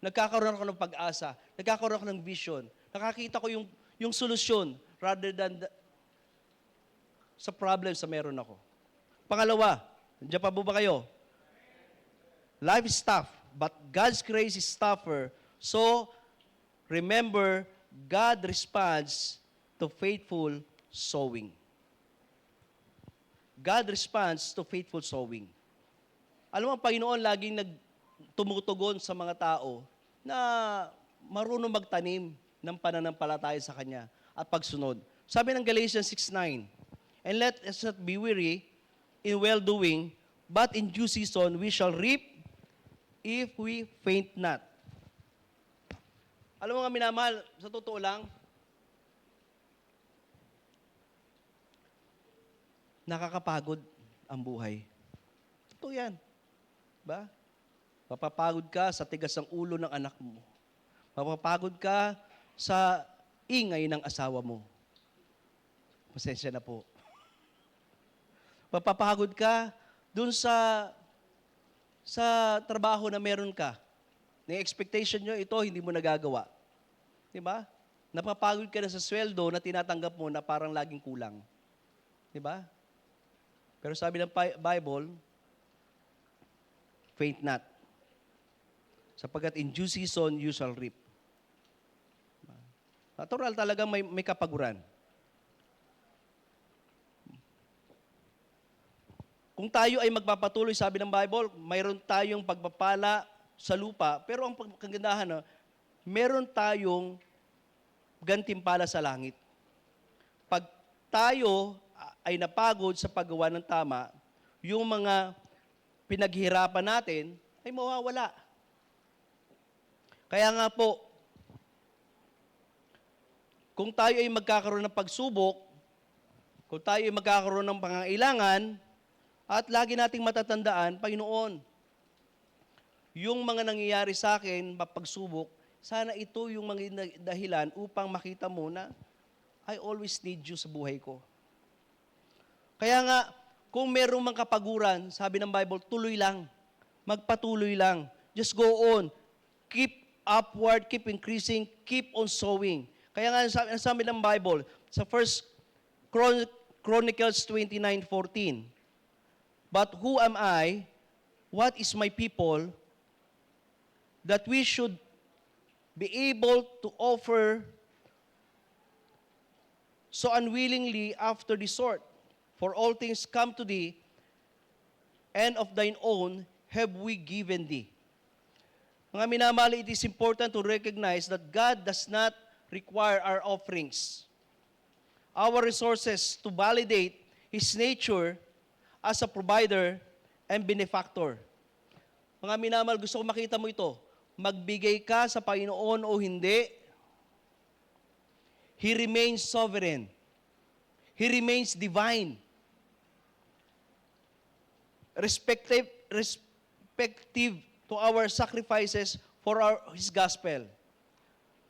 Speaker 1: Nagkakaroon ako ng pag-asa. Nagkakaroon ako ng vision. Nakakita ko yung solusyon rather than sa problems na meron ako. Pangalawa, nandiyan pa ba kayo? Life is tough, but God's grace is tougher. So, remember, God responds to faithful sowing. God responds to faithful sowing. Alam mo, ang Panginoon laging tumutugon sa mga tao na marunong magtanim ng pananampalataya sa Kanya at pagsunod. Sabi ng Galatians 6:9, and let us not be weary in well-doing, but in due season we shall reap if we faint not. Alam mo nga minamahal, sa totoo lang, nakakapagod ang buhay. Totoo yan. Ba? Mapapagod ka sa tigas ng ulo ng anak mo. Mapapagod ka sa ingay ng asawa mo. Pasensya na po. Mapapagod ka dun sa trabaho na meron ka. Na expectation nyo, ito hindi mo nagagawa. Di ba? Napapagod ka na sa sweldo na tinatanggap mo na parang laging kulang. Di ba? Pero sabi ng Bible, faint not. Sapagkat in due season, you shall reap. Natural talagang may kapaguran. Kung tayo ay magpapatuloy, sabi ng Bible, mayroon tayong pagpapala sa lupa, pero ang kagandahan, meron tayong gantimpala sa langit. Pag tayo ay napagod sa paggawa ng tama, yung mga pinaghirapan natin ay mawawala. Kaya nga po, kung tayo ay magkakaroon ng pagsubok, kung tayo ay magkakaroon ng pangangailangan, at lagi nating matatandaan, Panginoon, yung mga nangyayari sa akin, pagsubok, sana ito yung mga dahilan upang makita mo na I always need you sa buhay ko. Kaya nga, kung merong mga kapaguran, sabi ng Bible, tuloy lang. Magpatuloy lang. Just go on. Keep upward, keep increasing, keep on sowing. Kaya nga, sabi ng Bible, sa 1 Chronicles 29:14, but who am I, what is my people, that we should be able to offer so unwillingly after the sort? For all things come to thee, and of thine own have we given thee. Mga minamahal, it is important to recognize that God does not require our offerings, our resources to validate His nature as a provider and benefactor. Mga minamahal, gusto ko makita mo ito. Magbigay ka sa Panginoon o hindi, He remains sovereign. He remains divine. Respective to our sacrifices for His gospel.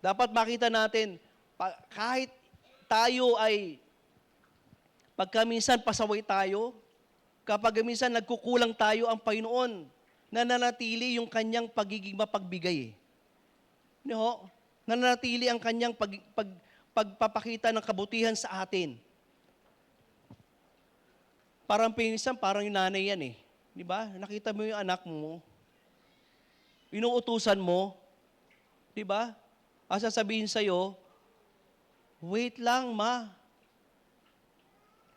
Speaker 1: Dapat makita natin, kahit tayo ay, pagka minsan pasaway tayo, kapag minsan nagkukulang tayo, ang Panginoon, nananatili yung kanyang pagiging mapagbigay. No? Nananatili ang kanyang pagpapakita ng kabutihan sa atin. Parang pinsan, parang yung nanay yan eh. Di ba? Nakita mo yung anak mo, inuutusan mo, di ba? Ang sasabihin sa'yo, wait lang, ma.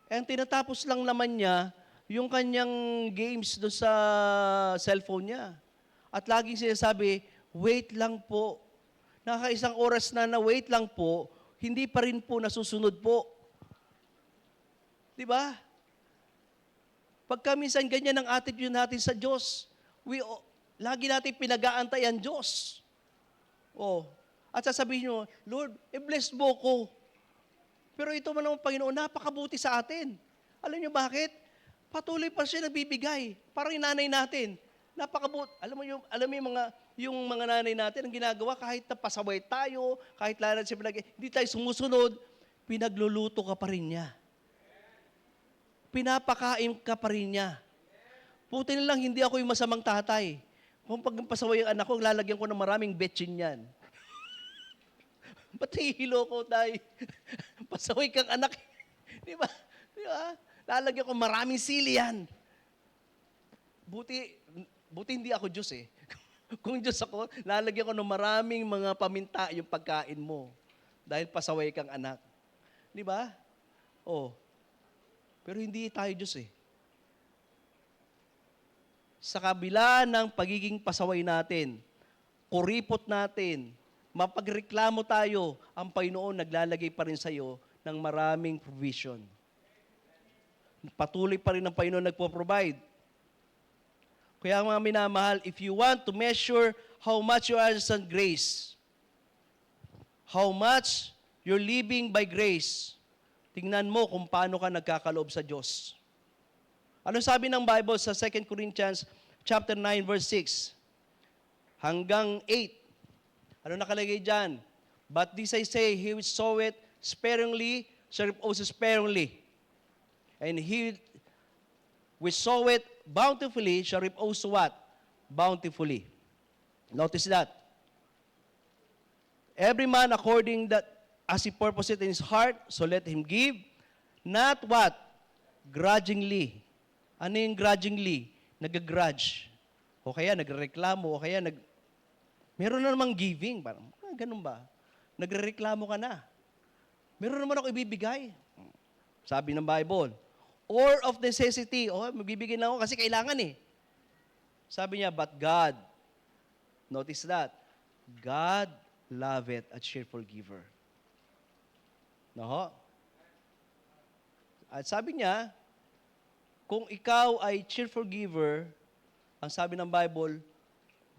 Speaker 1: And tinatapos lang naman niya yung kanyang games doon sa cellphone niya. At laging sinasabi, wait lang po. Nakakaisang oras na wait lang po, hindi pa rin po nasusunod po. Di ba? Pagka minsan ganyan ang attitude natin sa Diyos, lagi natin pinag-aantay ang Diyos. Oh. At sasabihin nyo, Lord, bless mo ko. Pero ito man ang Panginoon, napakabuti sa atin. Alam nyo bakit? Patuloy pa siya nagbibigay. Parang yung nanay natin. Napakabuti. Alam mo yung mga nanay natin, ang ginagawa, kahit napasaway tayo, kahit lahat siya hindi tayo sumusunod, pinagluluto ka pa rin niya. Pinapakain ka pa rin niya. Buti na lang, hindi ako yung masamang tatay. Kung pagpasaway ang anak ko, lalagyan ko ng maraming betchin yan. Ba't hihilo ko, tay? Pasaway kang anak. Di ba? Di ba? Lalagyan ko maraming sili yan. Buti hindi ako Diyos eh. Kung Diyos ako, lalagyan ko ng maraming mga paminta yung pagkain mo. Dahil pasaway kang anak. Di ba? Oh. Pero hindi tayo Diyos eh. Sa kabila ng pagiging pasaway natin, kuripot natin, mapagreklamo tayo, ang Panginoon naglalagay pa rin sa iyo ng maraming provision. Patuloy pa rin ang Panginoon nagpo-provide. Kaya mga minamahal, if you want to measure how much you are sa grace, how much you're living by grace, tingnan mo kung paano ka nagkakaloob sa Diyos. Ano sabi ng Bible sa 2 Corinthians chapter 9 verse 6 hanggang 8? Ano nakalagay dyan? But this I say, he which soweth sparingly shall reap also sparingly. And he which soweth bountifully shall reap also what? Bountifully. Notice that. Every man according that as he purposeth in his heart, so let him give. Not what? Grudgingly. Ano yung grudgingly? Nag-grudge. O kaya nagreklamo, o kaya meron na namang giving. Parang, ganun ba? Nagreklamo ka na. Meron naman ako ibibigay. Sabi ng Bible. Or of necessity. Magbibigay na ako kasi kailangan eh. Sabi niya, but God, notice that, God loveth a cheerful giver. No? At sabi niya, kung ikaw ay cheerful giver, ang sabi ng Bible,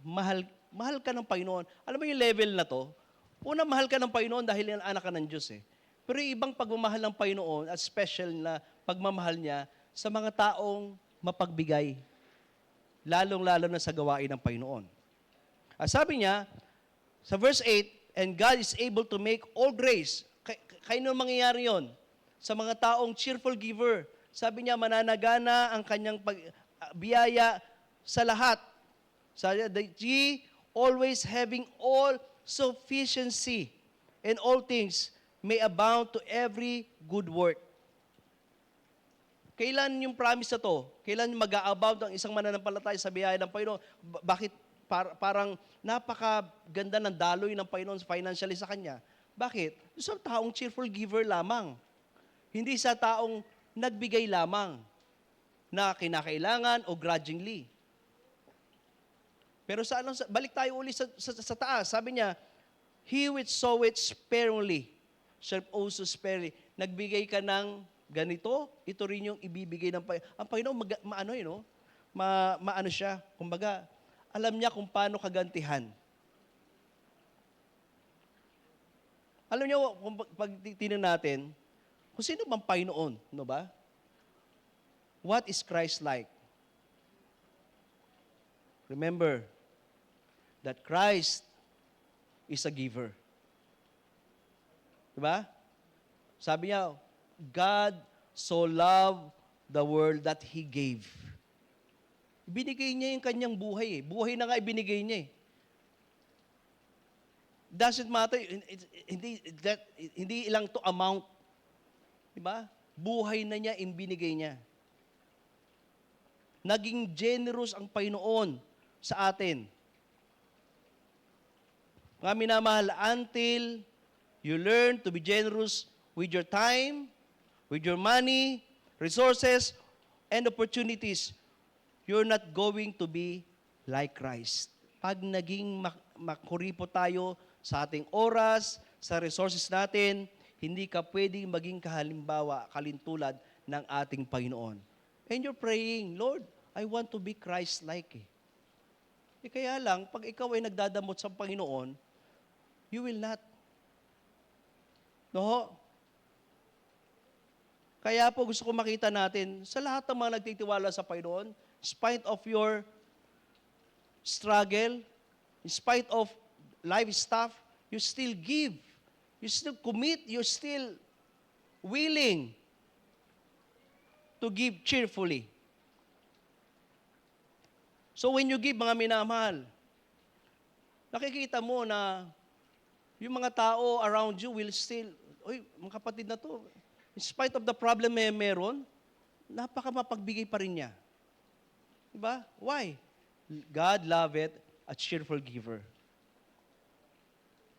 Speaker 1: mahal ka ng Panginoon. Alam mo yung level na to? Una, mahal ka ng Panginoon dahil anak ka ng Diyos eh. Pero yung ibang pagmamahal ng Panginoon at special na pagmamahal niya sa mga taong mapagbigay. Lalong-lalo na sa gawain ng Panginoon. At sabi niya, sa verse 8, and God is able to make all grace. Kaya nung mangyayari yon sa mga taong cheerful giver. Sabi niya, mananagana ang kanyang biyaya sa lahat. Sabi niya, ye always having all sufficiency in all things may abound to every good work. Kailan yung promise na to? Kailan mag-a-abound ang isang mananampalataya sa biyaya ng Panginoon? Bakit parang napakaganda ng daloy ng Panginoon financially sa kanya? Bakit? Sa taong cheerful giver lamang. Hindi sa taong nagbigay lamang na kinakailangan o grudgingly. Pero balik tayo uli sa taas. Sabi niya, he which soweth sparingly shall also sparingly. Nagbigay ka ng ganito, ito rin yung ibibigay ng Panginoon. Ang Panginoon, maano siya. Kumbaga, alam niya kung paano kagantihan. Alam niyo, kung pag tinan natin, kung sino bang Panginoon, no ba? What is Christ like? Remember that Christ is a giver. Diba? Sabi niya, God so loved the world that He gave. Binigay niya yung kanyang buhay eh. Buhay na nga ibinigay niya eh. Doesn't matter, hindi ilang to amount. Diba? Buhay na niya, ibinigay niya. Naging generous ang Panginoon sa atin. Mga minamahal, until you learn to be generous with your time, with your money, resources, and opportunities, you're not going to be like Christ. Pag naging makuripo tayo sa ating oras, sa resources natin, hindi ka pwedeng maging kahalimbawa, kalintulad ng ating Panginoon. And you're praying, Lord, I want to be Christ-like eh. Kaya lang, pag ikaw ay nagdadamot sa Panginoon, you will not. No? Kaya po gusto ko makita natin, sa lahat ng mga nagtitiwala sa Panginoon, in spite of your struggle, in spite of life stuff, you still give. You still commit. You're still willing to give cheerfully. So when you give, mga minamahal, nakikita mo na yung mga tao around you will still, uy, mga kapatid na to, in spite of the problem may meron, napaka-mapagbigay pa rin niya. Diba? Why? God loveth a cheerful giver.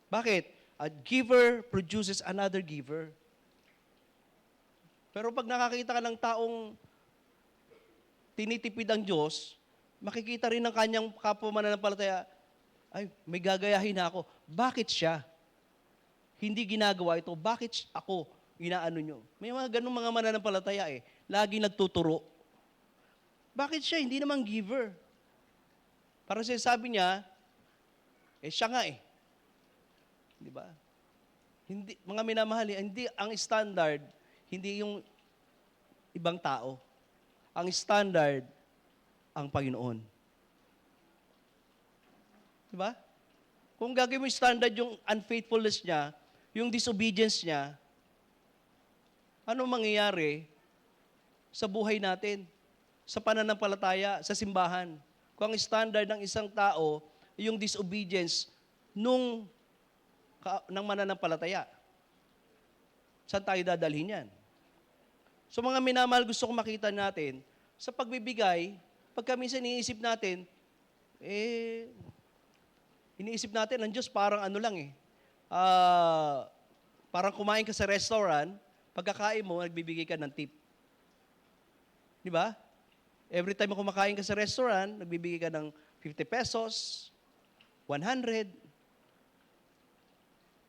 Speaker 1: Bakit? A giver produces another giver. Pero pag nakakita ka ng taong tinitipid ang Diyos, makikita rin ng kanyang kapwa mananampalataya, ay, may gagayahin na ako. Bakit siya? Hindi ginagawa ito. Bakit ako? Inaano nyo. May mga ganung mga mananampalataya eh. Lagi nagtuturo. Bakit siya? Hindi naman giver. Parang sinasabi niya, siya nga eh. Di ba? Hindi, mga minamahal, hindi, ang standard, hindi yung ibang tao. Ang standard, ang Panginoon. Di ba? Kung gagawin mo yung standard yung unfaithfulness niya, yung disobedience niya, ano mangyayari sa buhay natin, sa pananampalataya, sa simbahan? Kung ang standard ng isang tao, yung disobedience ng mananampalataya, saan tayo dadalhin yan? So mga minamahal, gusto ko makita natin, sa pagbibigay, pagka minsan iniisip natin, iniisip natin, ang Diyos parang ano lang parang kumain ka sa restaurant, pagkakain mo, nagbibigay ka ng tip. Di ba? Every time kumakain ka sa restaurant, nagbibigay ka ng 50 pesos, 100.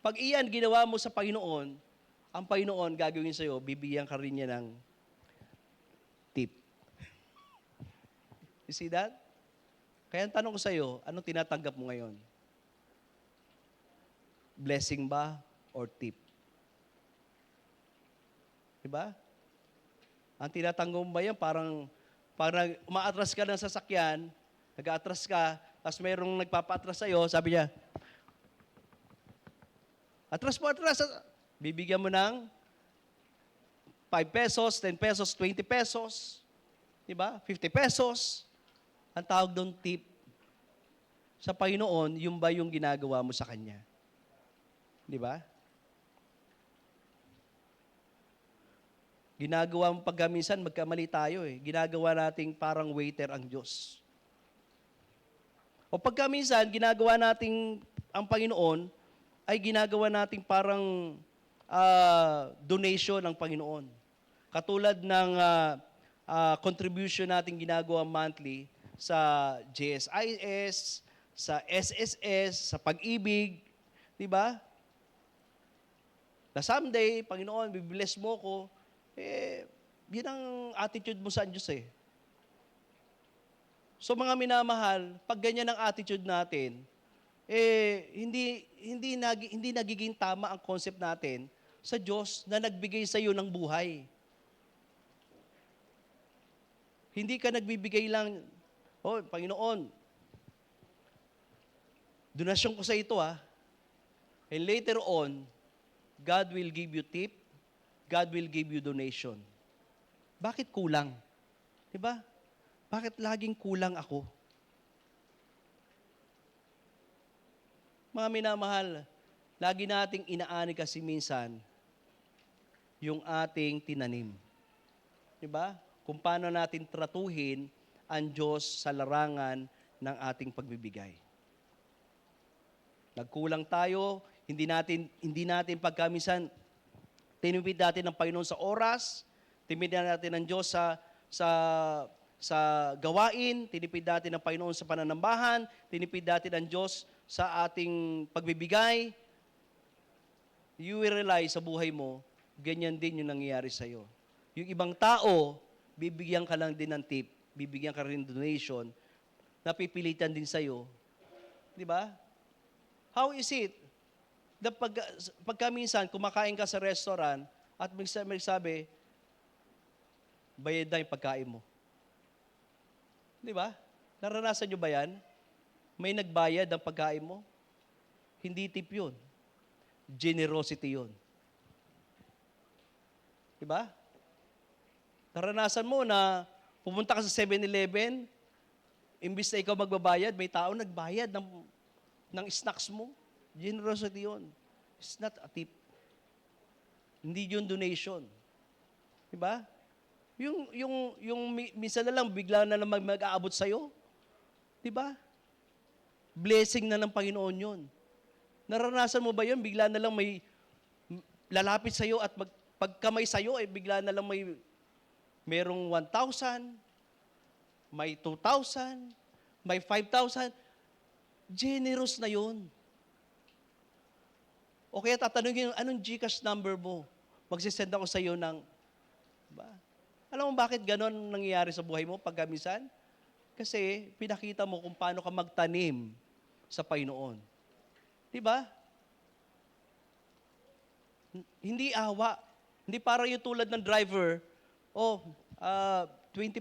Speaker 1: Pag iyan ginawa mo sa Panginoon, ang Panginoon gagawin sa'yo, bibigyan ka rin niya ng tip. You see that? Kaya ang tanong ko sa'yo, anong tinatanggap mo ngayon? Blessing ba or tip? Diba? Ang tinatanggap mo ba yan, parang umaatras ka ng sasakyan, nag-aatras ka, tapos mayroong nagpapa-atras sa'yo, sabi niya, atras po, atras. Bibigyan mo ng 5 pesos, 10 pesos, 20 pesos, diba? 50 pesos. Ang tawag doon tip. Sa Panginoon, yung ba yung ginagawa mo sa Kanya? Di ba? Ginagawa mo pagka minsan, magkamali tayo eh. Ginagawa nating parang waiter ang Diyos. O pagka minsan, ginagawa nating ang Panginoon, ay ginagawa nating parang donation ng Panginoon. Katulad ng contribution nating ginagawa monthly sa JSIS, sa SSS, sa Pag-ibig, di ba? Na someday, Panginoon, bibless mo ko, yun ang attitude mo sa Diyos eh. So mga minamahal, pag ganyan ang attitude natin, hindi nagiging tama ang concept natin sa Diyos na nagbigay sa iyo ng buhay. Hindi ka nagbibigay lang, Panginoon, donasyon ko sa ito and later on, God will give you tip, God will give you donation. Bakit kulang? Diba? Bakit laging kulang ako? Mga minamahal, lagi nating inaani kasi minsan yung ating tinanim. Diba? Kung paano natin tratuhin ang Diyos sa larangan ng ating pagbibigay. Nagkulang tayo, hindi natin pagkamisan tinipid natin ng Panginoon sa oras, tinipid natin ng Diyos sa sa gawain, tinipid natin ng Panginoon sa pananambahan, tinipid natin ng Diyos sa ating pagbibigay. You will realize sa buhay mo, ganyan din yung nangyayari sa'yo. Yung ibang tao, bibigyan ka lang din ng tip, bibigyan ka rin donation, napipilitan din sa'yo. Di ba? How is it? Pagka minsan, kumakain ka sa restaurant at may sabi, bayad na yung pagkain mo. Di ba? Naranasan nyo ba yan? May nagbayad ng pagkain mo? Hindi tip yun. Generosity yun. Di ba? Naranasan mo na pumunta ka sa 7-Eleven, imbis na ikaw magbabayad, may tao nagbayad ng snacks mo. Generosity yun. It's not a tip. Hindi yun donation. Di ba? Minsan na lang, bigla na lang mag-aabot sa'yo. Di ba? Blessing na ng Panginoon yun. Naranasan mo ba yun? Bigla na lang may lalapit sa'yo at pagkamay sa'yo, bigla na lang merong 1,000, may 2,000, may 5,000. Generous na yun. O kaya tatanungin, anong GCash number mo? Magsisend ako sa'yo ng, ba? Alam mo bakit ganon nangyayari sa buhay mo pagkamisan? Kasi pinakita mo kung paano ka magtanim sa Panginoon. Di ba? Hindi awa. Hindi para yung tulad ng driver, 20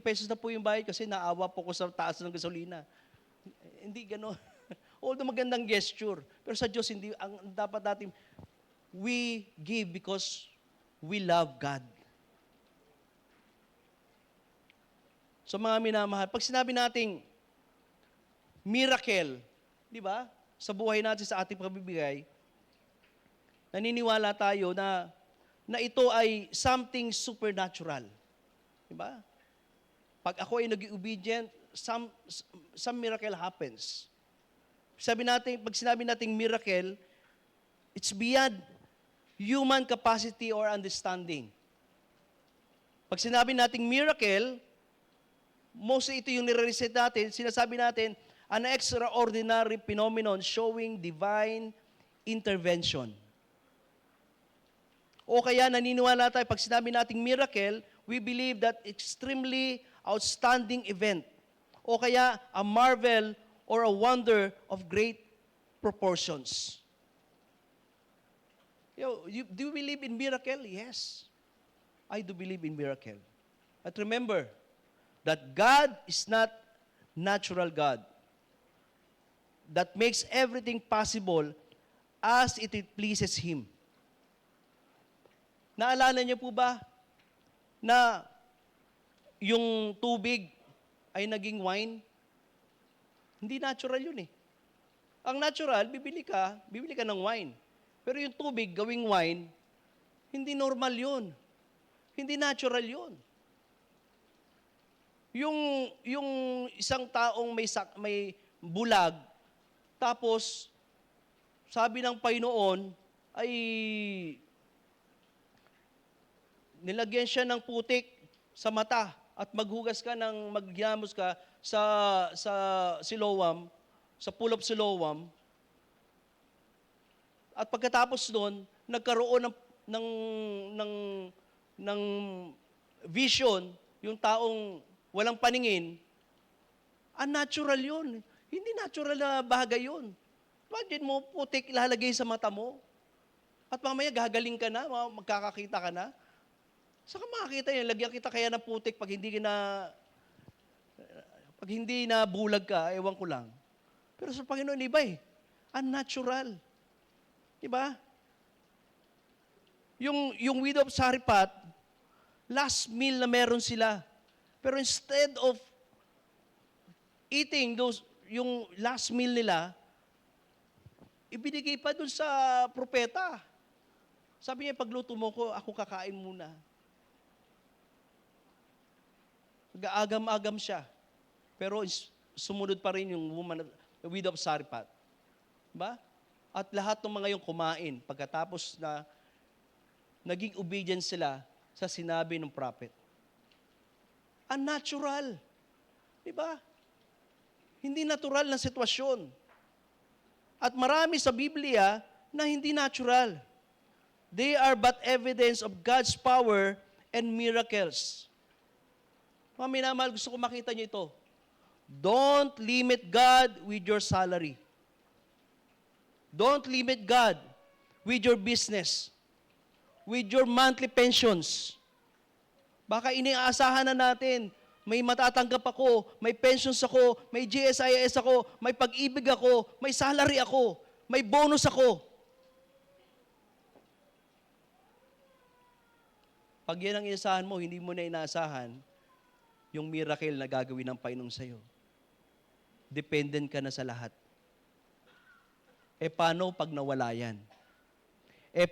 Speaker 1: pesos na po yung bayad kasi naawa po ko sa taas ng gasolina. Hindi ganon. Although magandang gesture. Pero sa Diyos, hindi, ang dapat natin, we give because we love God. So mga minamahal, pag sinabi nating miracle, di ba? Sa buhay natin, sa ating pagbibigay, naniniwala tayo na ito ay something supernatural. Di ba? Pag ako ay nag-obedient, some miracle happens. Pag sinabi nating miracle, it's beyond human capacity or understanding. Pag sinabi nating miracle, mostly ito yung nire-recite natin, sinasabi natin, an extraordinary phenomenon showing divine intervention. O kaya naniniwala tayo, pag sinabi nating miracle, we believe that extremely outstanding event. O kaya a marvel or a wonder of great proportions. Do you believe in miracle? Yes. I do believe in miracle. But remember, that God is not natural God that makes everything possible as it pleases Him. Naalala niyo po ba na yung tubig ay naging wine? Hindi natural yun eh. Ang natural, bibili ka ng wine. Pero yung tubig gawing wine, hindi normal yun. Hindi natural yun. Yung isang taong may bulag, tapos sabi ng Panginoon ay nilagyan siya ng putik sa mata at maghinamos ka sa Siloam, sa pool of Siloam. At pagkatapos doon, nagkaroon ng vision, yung taong walang paningin, unnatural yun. Hindi natural na bagay yun. Imagine mo, putik ilalagay sa mata mo. At mamaya gagaling ka na, magkakakita ka na. Saka makakita yun, lagyan kita kaya ng putik pag hindi na bulag ka, ewan ko lang. Pero sa Panginoon, iba eh. Unnatural. Diba? Yung widow of Sariphat, last meal na meron sila. Pero instead of eating yung last meal nila, ibinigay pa dun sa propeta. Sabi niya, pagluto mo ko, ako kakain muna. Nag-aagam-agam siya. Pero sumunod pa rin yung widow of Sariphat. Diba? At lahat ng mga yung kumain pagkatapos na naging obedient sila sa sinabi ng prophet. Unnatural. Di ba? Hindi natural na sitwasyon. At marami sa Biblia na hindi natural. They are but evidence of God's power and miracles. Mga minamahal, gusto ko makita niyo ito. Don't limit God with your salary. Don't limit God with your business, with your monthly pensions. Baka iniaasahan na natin, may matatanggap ako, may pensions ako, may GSIS ako, may pag-ibig ako, may salary ako, may bonus ako. Pag yan ang inaasahan mo, hindi mo na inaasahan yung miracle na gagawin ng Panginoon sa'yo. Dependent ka na sa lahat. Paano pag nawala yan?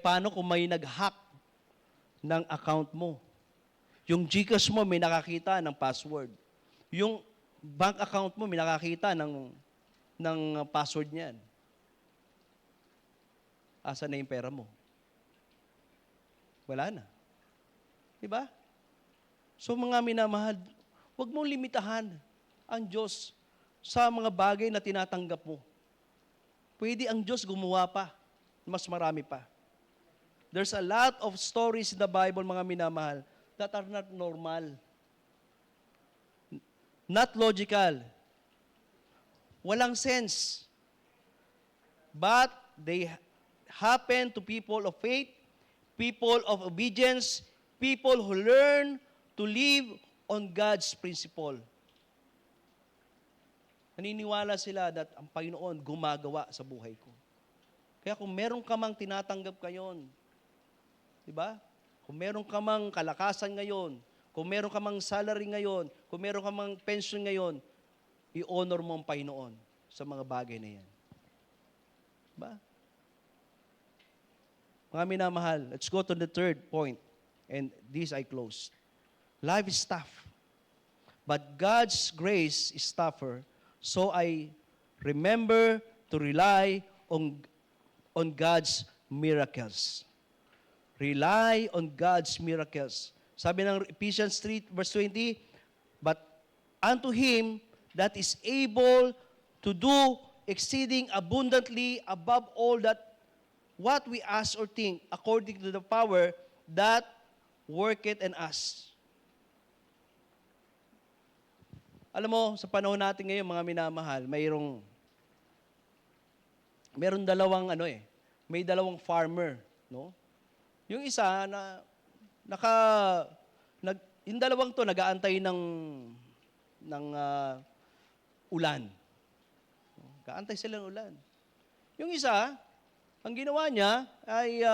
Speaker 1: Paano kung may nag-hack ng account mo? Yung GCash mo may nakakita ng password. Yung bank account mo may nakakita ng password niyan. Asa na yung pera mo? Wala na. Diba? So mga minamahal, huwag mong limitahan ang Diyos sa mga bagay na tinatanggap mo. Pwede ang Diyos gumawa pa. Mas marami pa. There's a lot of stories in the Bible, mga minamahal, that are not normal. Not logical. Walang sense. But they happen to people of faith, people of obedience, people who learn to live on God's principle. Naniniwala sila that ang Panginoon gumagawa sa buhay ko. Kaya kung meron ka mang tinatanggap ngayon, di ba? Kung meron ka mang kalakasan ngayon, kung meron ka mang salary ngayon, kung meron ka mang pension ngayon, i-honor mo ang Panginoon sa mga bagay na yan. Diba? Mga minamahal, let's go to the third point. And this I close. Life is tough. But God's grace is tougher. So I remember to rely on God's miracles. Rely on God's miracles. Sabi ng Ephesians 3 verse 20, but unto Him that is able to do exceeding abundantly above all that what we ask or think, according to the power that worketh in us. Alam mo, sa panahon natin ngayon, mga minamahal, mayroong dalawang may dalawang farmer, no? Yung isa yung dalawang to nag-aantay ng ulan. Nag-aantay sila ng ulan. Yung isa, ang ginawa niya ay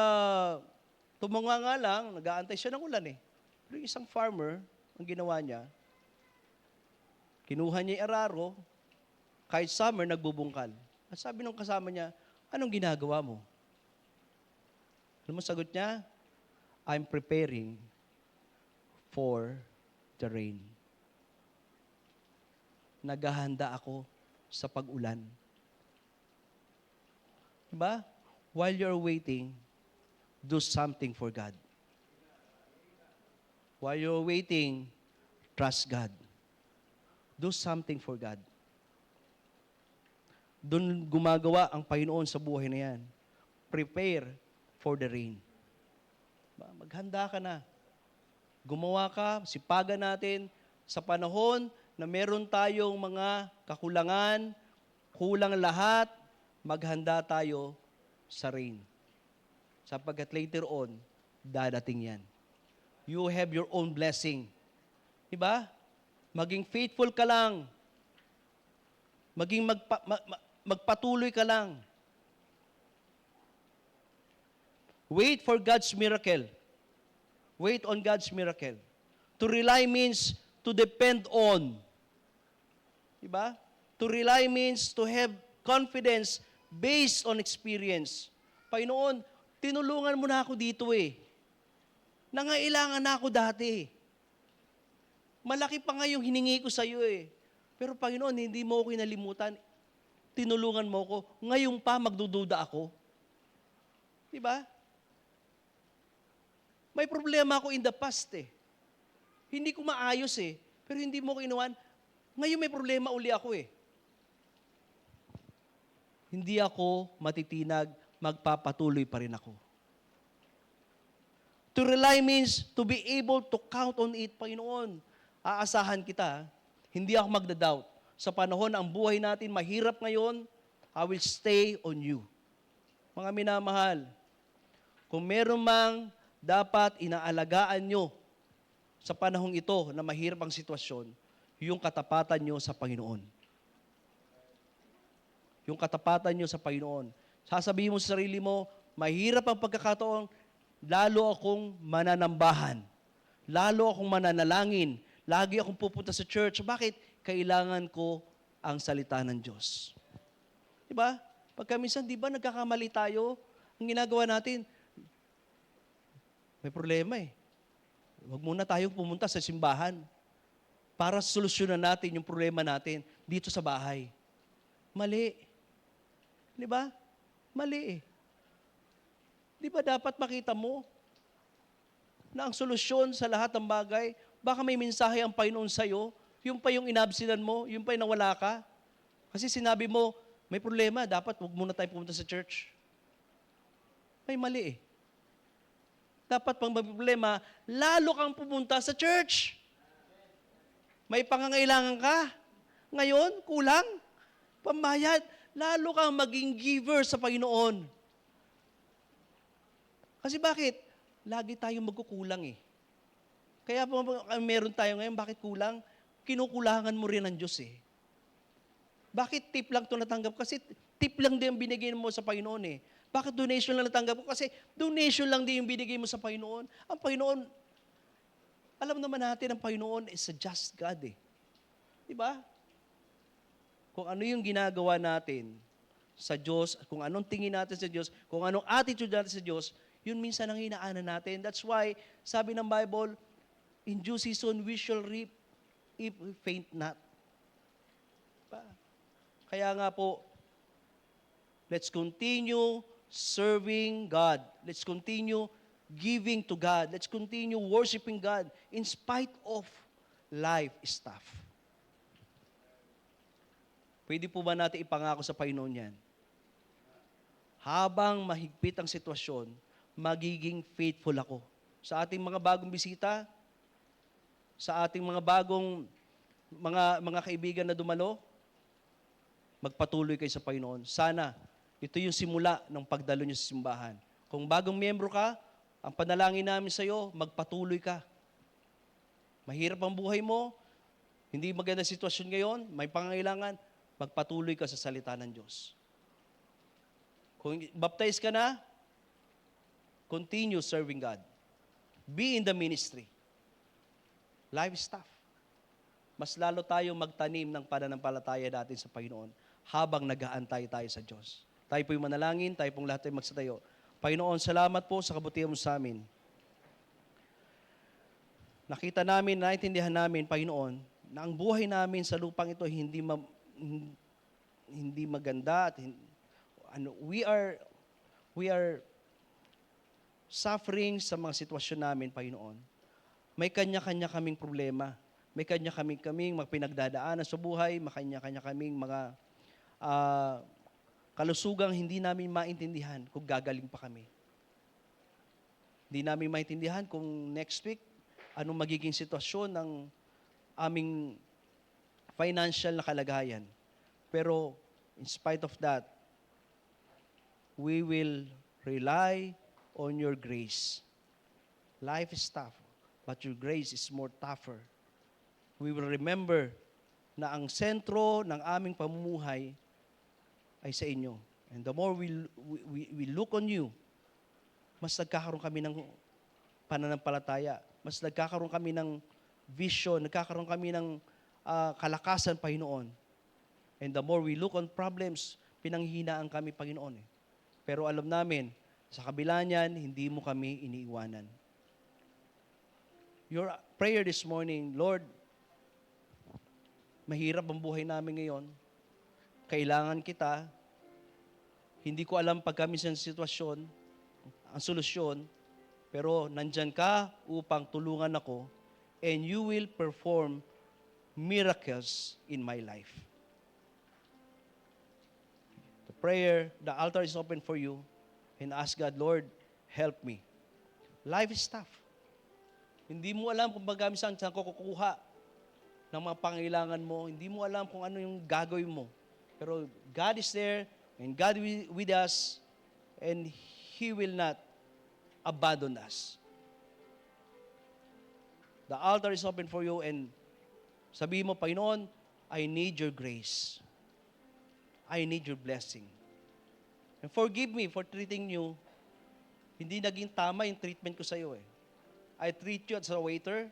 Speaker 1: tumunganga lang, nag-aantay siya ng ulan eh. Pero yung isang farmer, ang ginawa niya, kinuha niya yung araro, kahit summer, nagbubungkal. At sabi ng kasama niya, anong ginagawa mo? Alam mo sagot niya? I'm preparing for the rain. Naghahanda ako sa pag-ulan. Diba? While you're waiting, do something for God. While you're waiting, trust God. Do something for God. Doon gumagawa ang Panginoon sa buhay na yan. Prepare for the rain. Maghanda ka na. Gumawa ka, sipagan natin sa panahon na meron tayong mga kakulangan, kulang lahat, maghanda tayo sa rain. Sapagkat later on, dadating yan. You have your own blessing. Diba? Maging faithful ka lang. Maging magpatuloy ka lang. Wait for God's miracle. Wait on God's miracle. To rely means to depend on. Diba? To rely means to have confidence based on experience. Panginoon, tinulungan mo na ako dito eh. Nangailangan na ako dati. Malaki pa nga yung hiningi ko sa iyo eh. Pero Panginoon, hindi mo ako kinalimutan. tinulungan mo ko, ngayon pa magdududa ako. Di ba? May problema ako in the past eh. Hindi ko maayos eh. Pero hindi mo ko inuwan. Ngayon may problema uli ako eh. Hindi ako matitinag, magpapatuloy pa rin ako. To rely means to be able to count on it, Panginoon. Aasahan kita. Hindi ako magda-doubt. Sa panahon na ang buhay natin mahirap ngayon, I will stay on you. Mga minamahal, kung meron mang dapat inaalagaan nyo sa panahong ito na mahirap ang sitwasyon, yung katapatan nyo sa Panginoon. Yung katapatan nyo sa Panginoon. Sasabihin mo sa sarili mo, mahirap ang pagkakataon, lalo akong mananambahan. Lalo akong mananalangin. Lagi akong pupunta sa church. Bakit? Kailangan ko ang salita ng Diyos. Diba? Pagka minsan, diba nagkakamali tayo? Ang ginagawa natin, may problema eh. Huwag muna tayong pumunta sa simbahan para solusyonan natin yung problema natin dito sa bahay. Mali. Diba? Mali eh. Di ba dapat makita mo na ang solusyon sa lahat ng bagay, baka may mensahe ang Panginoon sa'yo, yung pa yung inabsinan mo, yung pa yung nawala ka. Kasi sinabi mo, may problema, dapat huwag muna tayo pumunta sa church. May mali eh. Dapat pang may problema, lalo kang pumunta sa church. May pangangailangan ka. Ngayon, kulang. Pambayad, lalo kang maging giver sa Panginoon. Kasi bakit? Lagi tayong magkukulang eh. Kaya meron tayo ngayon, bakit kulang? Kinukulangan mo rin ng Diyos eh. Bakit tip lang ito natanggap? Kasi tip lang din ang binigay mo sa Panginoon eh. Bakit donation lang natanggap ko? Kasi donation lang din yung binigay mo sa Panginoon. Ang Panginoon, alam naman natin, ang Panginoon is a just God eh. Diba? Kung ano yung ginagawa natin sa Diyos, kung anong tingin natin sa Diyos, kung anong attitude natin sa Diyos, yun minsan ang hinaanan natin. That's why, sabi ng Bible, in due season we shall reap if we faint not. Kaya nga po, let's continue serving God. Let's continue giving to God. Let's continue worshiping God in spite of life stuff. Pwede po ba natin ipangako sa Panginoon yan? Habang mahigpit ang sitwasyon, magiging faithful ako. Sa ating mga bagong bisita, sa ating mga bagong mga kaibigan na dumalo, magpatuloy kayo sa Panginoon. Sana, ito yung simula ng pagdalo niyo sa simbahan. Kung bagong miyembro ka, ang panalangin namin sa iyo, magpatuloy ka. Mahirap ang buhay mo, hindi maganda sitwasyon ngayon, may pangangailangan, magpatuloy ka sa salita ng Diyos. Kung baptize ka na, continue serving God. Be in the ministry. Life is tough. Mas lalo tayong magtanim ng pananampalataya natin sa Panginoon habang nag-aantay tayo sa Diyos. Tayo po'y manalangin, tayo pong lahat ay magsatayo. Panginoon, salamat po sa kabutihan mo sa amin. Nakita namin, naintindihan namin, Panginoon, na ang buhay namin sa lupang ito hindi maganda at we are suffering sa mga sitwasyon namin, Panginoon. May kanya-kanya kaming problema. May kanya-kaming mga pinagdadaanan sa buhay, may kanya-kanya kaming mga kalusugang hindi namin maintindihan kung gagaling pa kami. Hindi namin maintindihan kung next week, anong magiging sitwasyon ng aming financial na kalagayan. Pero in spite of that, we will rely on your grace. Life is tough, but your grace is more tougher. We will remember na ang sentro ng aming pamumuhay ay sa inyo. And the more we look on you, mas nagkakaroon kami ng pananampalataya, mas nagkakaroon kami ng vision, nagkakaroon kami ng kalakasan, Panginoon. And the more we look on problems, pinanghihinaan kami, Panginoon. Pero alam namin, sa kabila niyan, hindi mo kami iniiwanan. Your prayer this morning, Lord, mahirap ang buhay namin ngayon. kailangan kita, hindi ko alam pagkamisan sitwasyon, ang solusyon, pero nandyan ka upang tulungan ako, and you will perform miracles in my life. The prayer, the altar is open for you, and ask God, Lord, help me. Life is tough. Hindi mo alam kung saan ko kukuha ng mga pangailangan mo. Hindi mo alam kung ano yung gagawin mo. Pero God is there, and God with us, and He will not abandon us. The altar is open for you, and sabihin mo, Panginoon, I need your grace. I need your blessing. And forgive me for treating you. Hindi naging tama yung treatment ko sa iyo eh. I treat you as a waiter.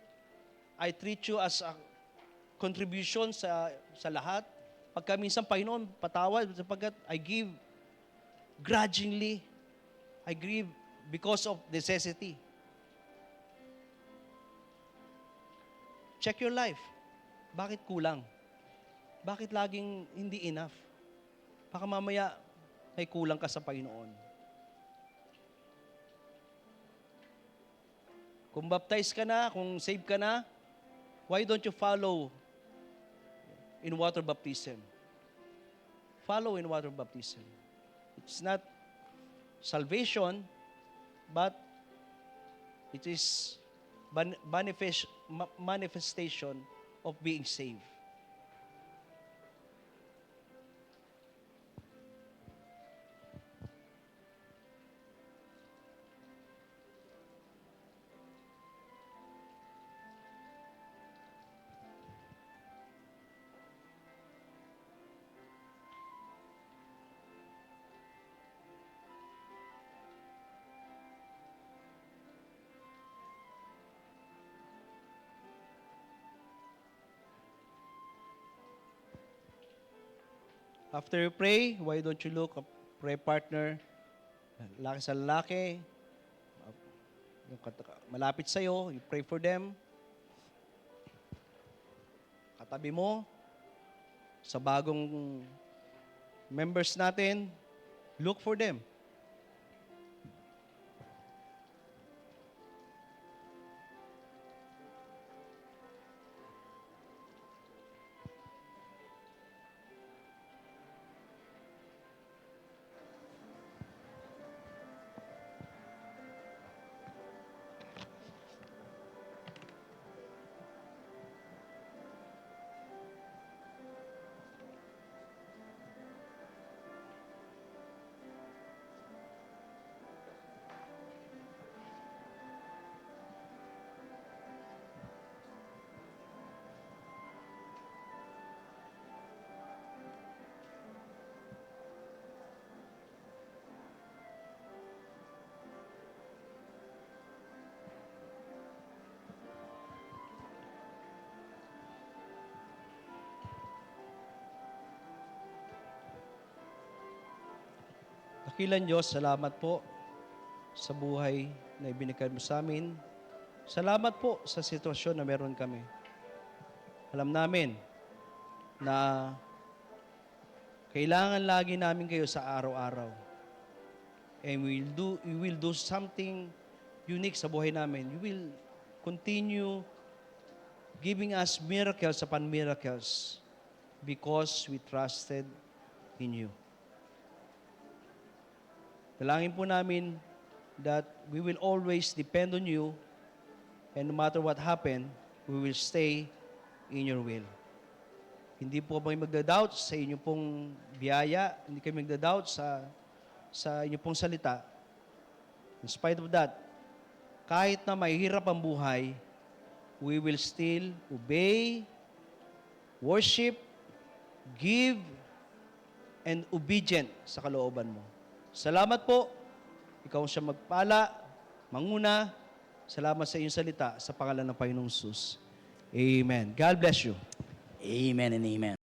Speaker 1: I treat you as a contribution sa lahat. Pagka minsan, Panginoon, patawad sapagkat I give grudgingly. I give because of necessity. Check your life. Bakit kulang? Bakit laging hindi enough? Baka mamaya may kulang ka sa Panginoon. Kung baptized ka na, kung saved ka na, why don't you follow in water baptism? Follow in water baptism. It's not salvation, but it is manifestation of being saved. After you pray, why don't you look, pray partner, lalaki sa lalaki, yung malapit sa'yo, you pray for them. Katabi mo, sa bagong members natin, look for them. Dakilang Diyos, salamat po sa buhay na ibinigay mo sa amin. Salamat po sa sitwasyon na meron kami. Alam namin na kailangan lagi namin kayo sa araw-araw. And we will do something unique sa buhay namin. You will continue giving us miracles upon miracles because we trusted in you. Dalangin po namin that we will always depend on you, and no matter what happen, we will stay in your will. Hindi po kami magda-doubt sa inyo pong biyaya, hindi kami magda-doubt sa inyo pong salita. In spite of that, kahit na mahirap ang buhay, we will still obey, worship, give, and obedient sa kalooban mo. Salamat po. Ikaw siya magpala, manguna. Salamat sa iyong salita sa pangalan ng Panginoong Jesus. Amen. God bless you.
Speaker 2: Amen and amen.